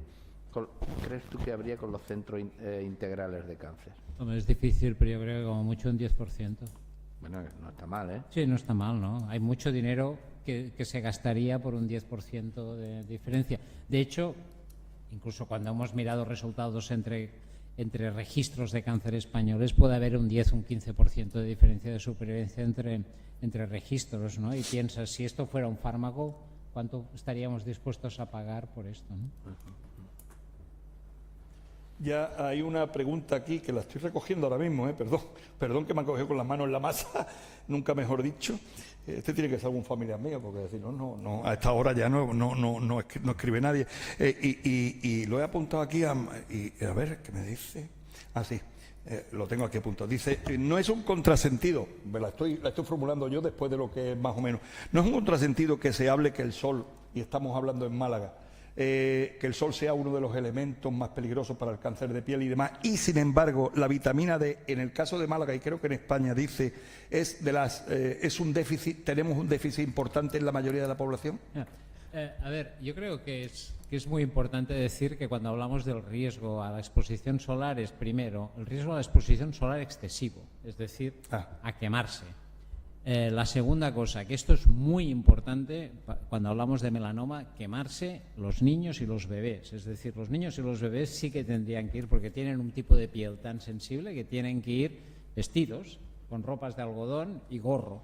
Speaker 3: crees tú que habría con los centros integrales de cáncer?
Speaker 4: Hombre, es difícil, pero yo creo que como mucho un 10%.
Speaker 3: Bueno, no está mal, ¿eh?
Speaker 4: Sí, no está mal, ¿no? Hay mucho dinero que se gastaría por un 10% de diferencia. De hecho, incluso cuando hemos mirado resultados entre registros de cáncer españoles, puede haber un 10 o un 15% de diferencia de supervivencia entre registros, ¿no? Y piensas, si esto fuera un fármaco, ¿cuánto estaríamos dispuestos a pagar por esto, ¿no?
Speaker 1: Ya hay una pregunta aquí que la estoy recogiendo ahora mismo, perdón que me ha cogido con las manos en la masa, nunca mejor dicho. Este tiene que ser algún familiar mío, porque si no, a esta hora ya no escribe nadie. Y lo he apuntado aquí, a ver, ¿qué me dice? Ah, sí, lo tengo aquí apuntado. Dice, no es un contrasentido, la estoy formulando yo después de lo que es más o menos, no es un contrasentido que se hable que el sol, y estamos hablando en Málaga, que el sol sea uno de los elementos más peligrosos para el cáncer de piel y demás, y sin embargo la vitamina D, en el caso de Málaga y creo que en España, dice, es un déficit, tenemos un déficit importante en la mayoría de la población.
Speaker 4: A ver, yo creo que es muy importante decir que cuando hablamos del riesgo a la exposición solar es, primero, el riesgo a la exposición solar excesivo, es decir, a quemarse. La segunda cosa, que esto es muy importante cuando hablamos de melanoma, quemarse los niños y los bebés. Es decir, los niños y los bebés sí que tendrían que ir, porque tienen un tipo de piel tan sensible que tienen que ir vestidos con ropas de algodón y gorro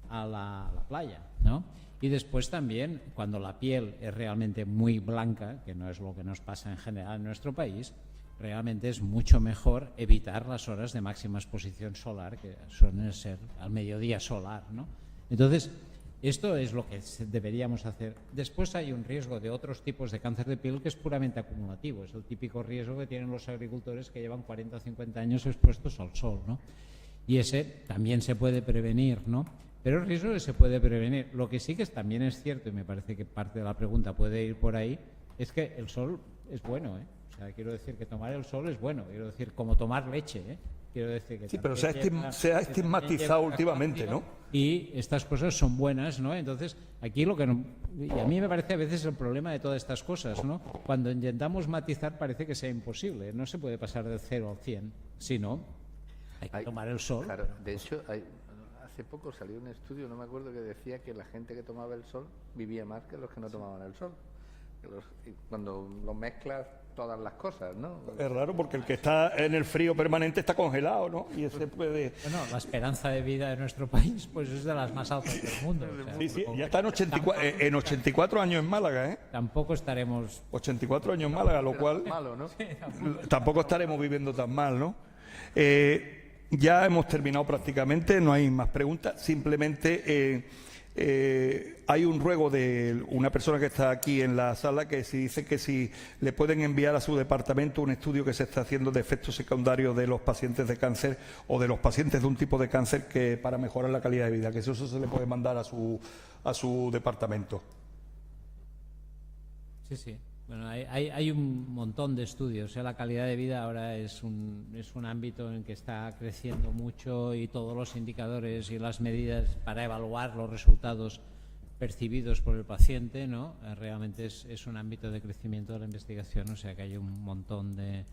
Speaker 4: a la playa, ¿no? Y después también, cuando la piel es realmente muy blanca, que no es lo que nos pasa en general en nuestro país, realmente es mucho mejor evitar las horas de máxima exposición solar, que suelen ser al mediodía solar, ¿no? Entonces, esto es lo que deberíamos hacer. Después hay un riesgo de otros tipos de cáncer de piel que es puramente acumulativo. Es el típico riesgo que tienen los agricultores que llevan 40 o 50 años expuestos al sol, ¿no? Y ese también se puede prevenir, ¿no? Pero el riesgo se puede prevenir. Lo que sí que también es cierto, y me parece que parte de la pregunta puede ir por ahí, es que el sol es bueno, ¿eh? O sea, quiero decir que tomar el sol es bueno, quiero decir, como tomar leche, ¿eh? Quiero decir que
Speaker 1: sí, pero se ha estigmatizado últimamente, ¿no?
Speaker 4: Y estas cosas son buenas, ¿no? Entonces, aquí lo que y a mí me parece a veces el problema de todas estas cosas, ¿no? Cuando intentamos matizar parece que sea imposible, no se puede pasar del 0 al 100, sino hay que tomar el sol.
Speaker 3: Claro, de hecho, hace poco salió un estudio, no me acuerdo, que decía que la gente que tomaba el sol vivía más que los que no tomaban el sol. Cuando lo mezclas todas las cosas, ¿no?
Speaker 1: Es raro porque el que está en el frío permanente está congelado, ¿no? Y ese puede...
Speaker 4: Bueno, la esperanza de vida de nuestro país pues es de las más altas del mundo. O sea,
Speaker 1: sí, ya está en 84 años en Málaga, ¿eh?
Speaker 4: Tampoco estaremos...
Speaker 1: 84 años en Málaga, lo cual...
Speaker 3: Malo, ¿no?
Speaker 1: Tampoco estaremos viviendo tan mal, ¿no? Ya hemos terminado prácticamente, no hay más preguntas. Simplemente hay un ruego de una persona que está aquí en la sala que dice que si le pueden enviar a su departamento un estudio que se está haciendo de efectos secundarios de los pacientes de cáncer o de los pacientes de un tipo de cáncer que para mejorar la calidad de vida, que eso se le puede mandar a su departamento.
Speaker 4: Sí, sí. Bueno, hay un montón de estudios. La calidad de vida ahora es un ámbito en que está creciendo mucho y todos los indicadores y las medidas para evaluar los resultados percibidos por el paciente, ¿no? Realmente es un ámbito de crecimiento de la investigación, o sea que hay un montón de...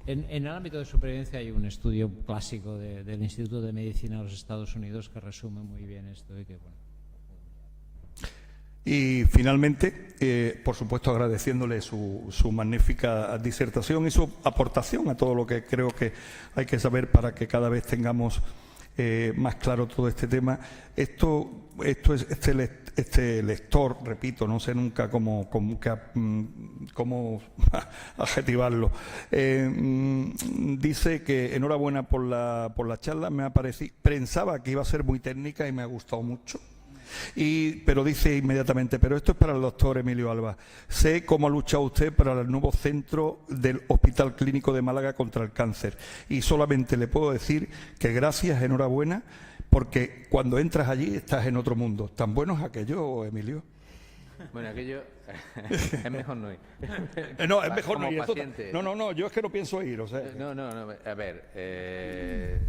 Speaker 4: En el ámbito de supervivencia hay un estudio clásico del Instituto de Medicina de los Estados Unidos que resume muy bien esto y que, bueno.
Speaker 1: Y finalmente, por supuesto, agradeciéndole su magnífica disertación y su aportación a todo lo que creo que hay que saber para que cada vez tengamos más claro todo este tema. Este lector, repito, no sé nunca cómo adjetivarlo, dice que enhorabuena por la charla, pensaba que iba a ser muy técnica y me ha gustado mucho. Pero dice inmediatamente, pero esto es para el doctor Emilio Alba. Sé cómo ha luchado usted para el nuevo centro del Hospital Clínico de Málaga contra el cáncer y solamente le puedo decir que gracias, enhorabuena, porque cuando entras allí estás en otro mundo. ¿Tan bueno es aquello, Emilio?
Speaker 3: Bueno, aquello es mejor no ir.
Speaker 1: No, es mejor no ir. No, yo es que no pienso ir, o sea.
Speaker 3: No, a ver,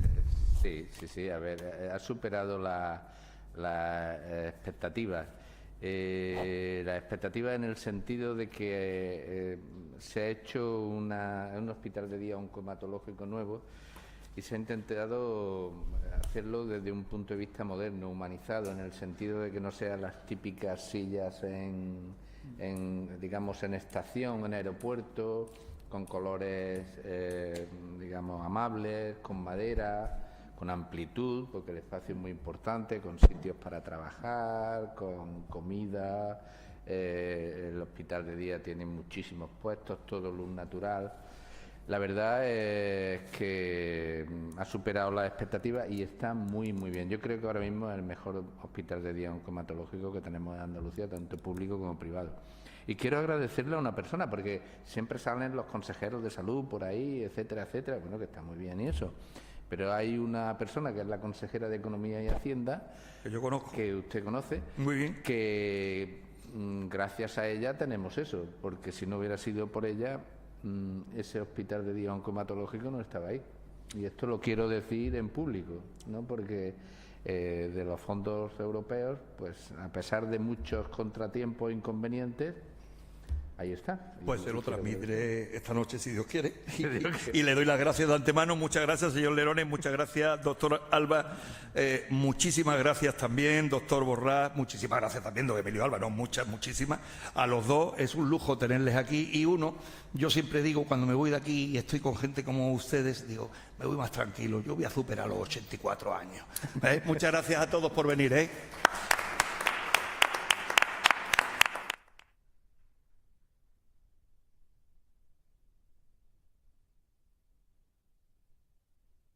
Speaker 3: sí, a ver, ha superado las expectativas. La expectativa en el sentido de que se ha hecho un hospital de día oncomatológico nuevo y se ha intentado hacerlo desde un punto de vista moderno, humanizado, en el sentido de que no sean las típicas sillas digamos, en estación, en aeropuerto, con colores, digamos, amables, con madera, con amplitud, porque el espacio es muy importante, con sitios para trabajar, con comida. El hospital de día tiene muchísimos puestos, todo luz natural. La verdad es que ha superado las expectativas y está muy, muy bien. Yo creo que ahora mismo es el mejor hospital de día oncomatológico que tenemos en Andalucía, tanto público como privado. Y quiero agradecerle a una persona, porque siempre salen los consejeros de salud por ahí, etcétera, etcétera. Bueno, que está muy bien y eso. Pero hay una persona que es la consejera de Economía y Hacienda,
Speaker 1: que yo conozco,
Speaker 3: que usted conoce,
Speaker 1: muy bien,
Speaker 3: que gracias a ella tenemos eso, porque si no hubiera sido por ella, ese hospital de día oncomatológico no estaba ahí. Y esto lo quiero decir en público, ¿no? Porque de los fondos europeos, pues a pesar de muchos contratiempos e inconvenientes, ahí está.
Speaker 1: Pues se lo transmitiré esta noche, si Dios quiere. Y le doy las gracias de antemano. Muchas gracias, señor Lerones. Muchas gracias, doctor Alba. Muchísimas gracias también, doctor Borrás. Muchísimas gracias también, don Emilio Alba. No, muchísimas. A los dos es un lujo tenerles aquí. Y yo siempre digo, cuando me voy de aquí y estoy con gente como ustedes, digo, me voy más tranquilo. Yo voy a superar los 84 años. Muchas gracias a todos por venir.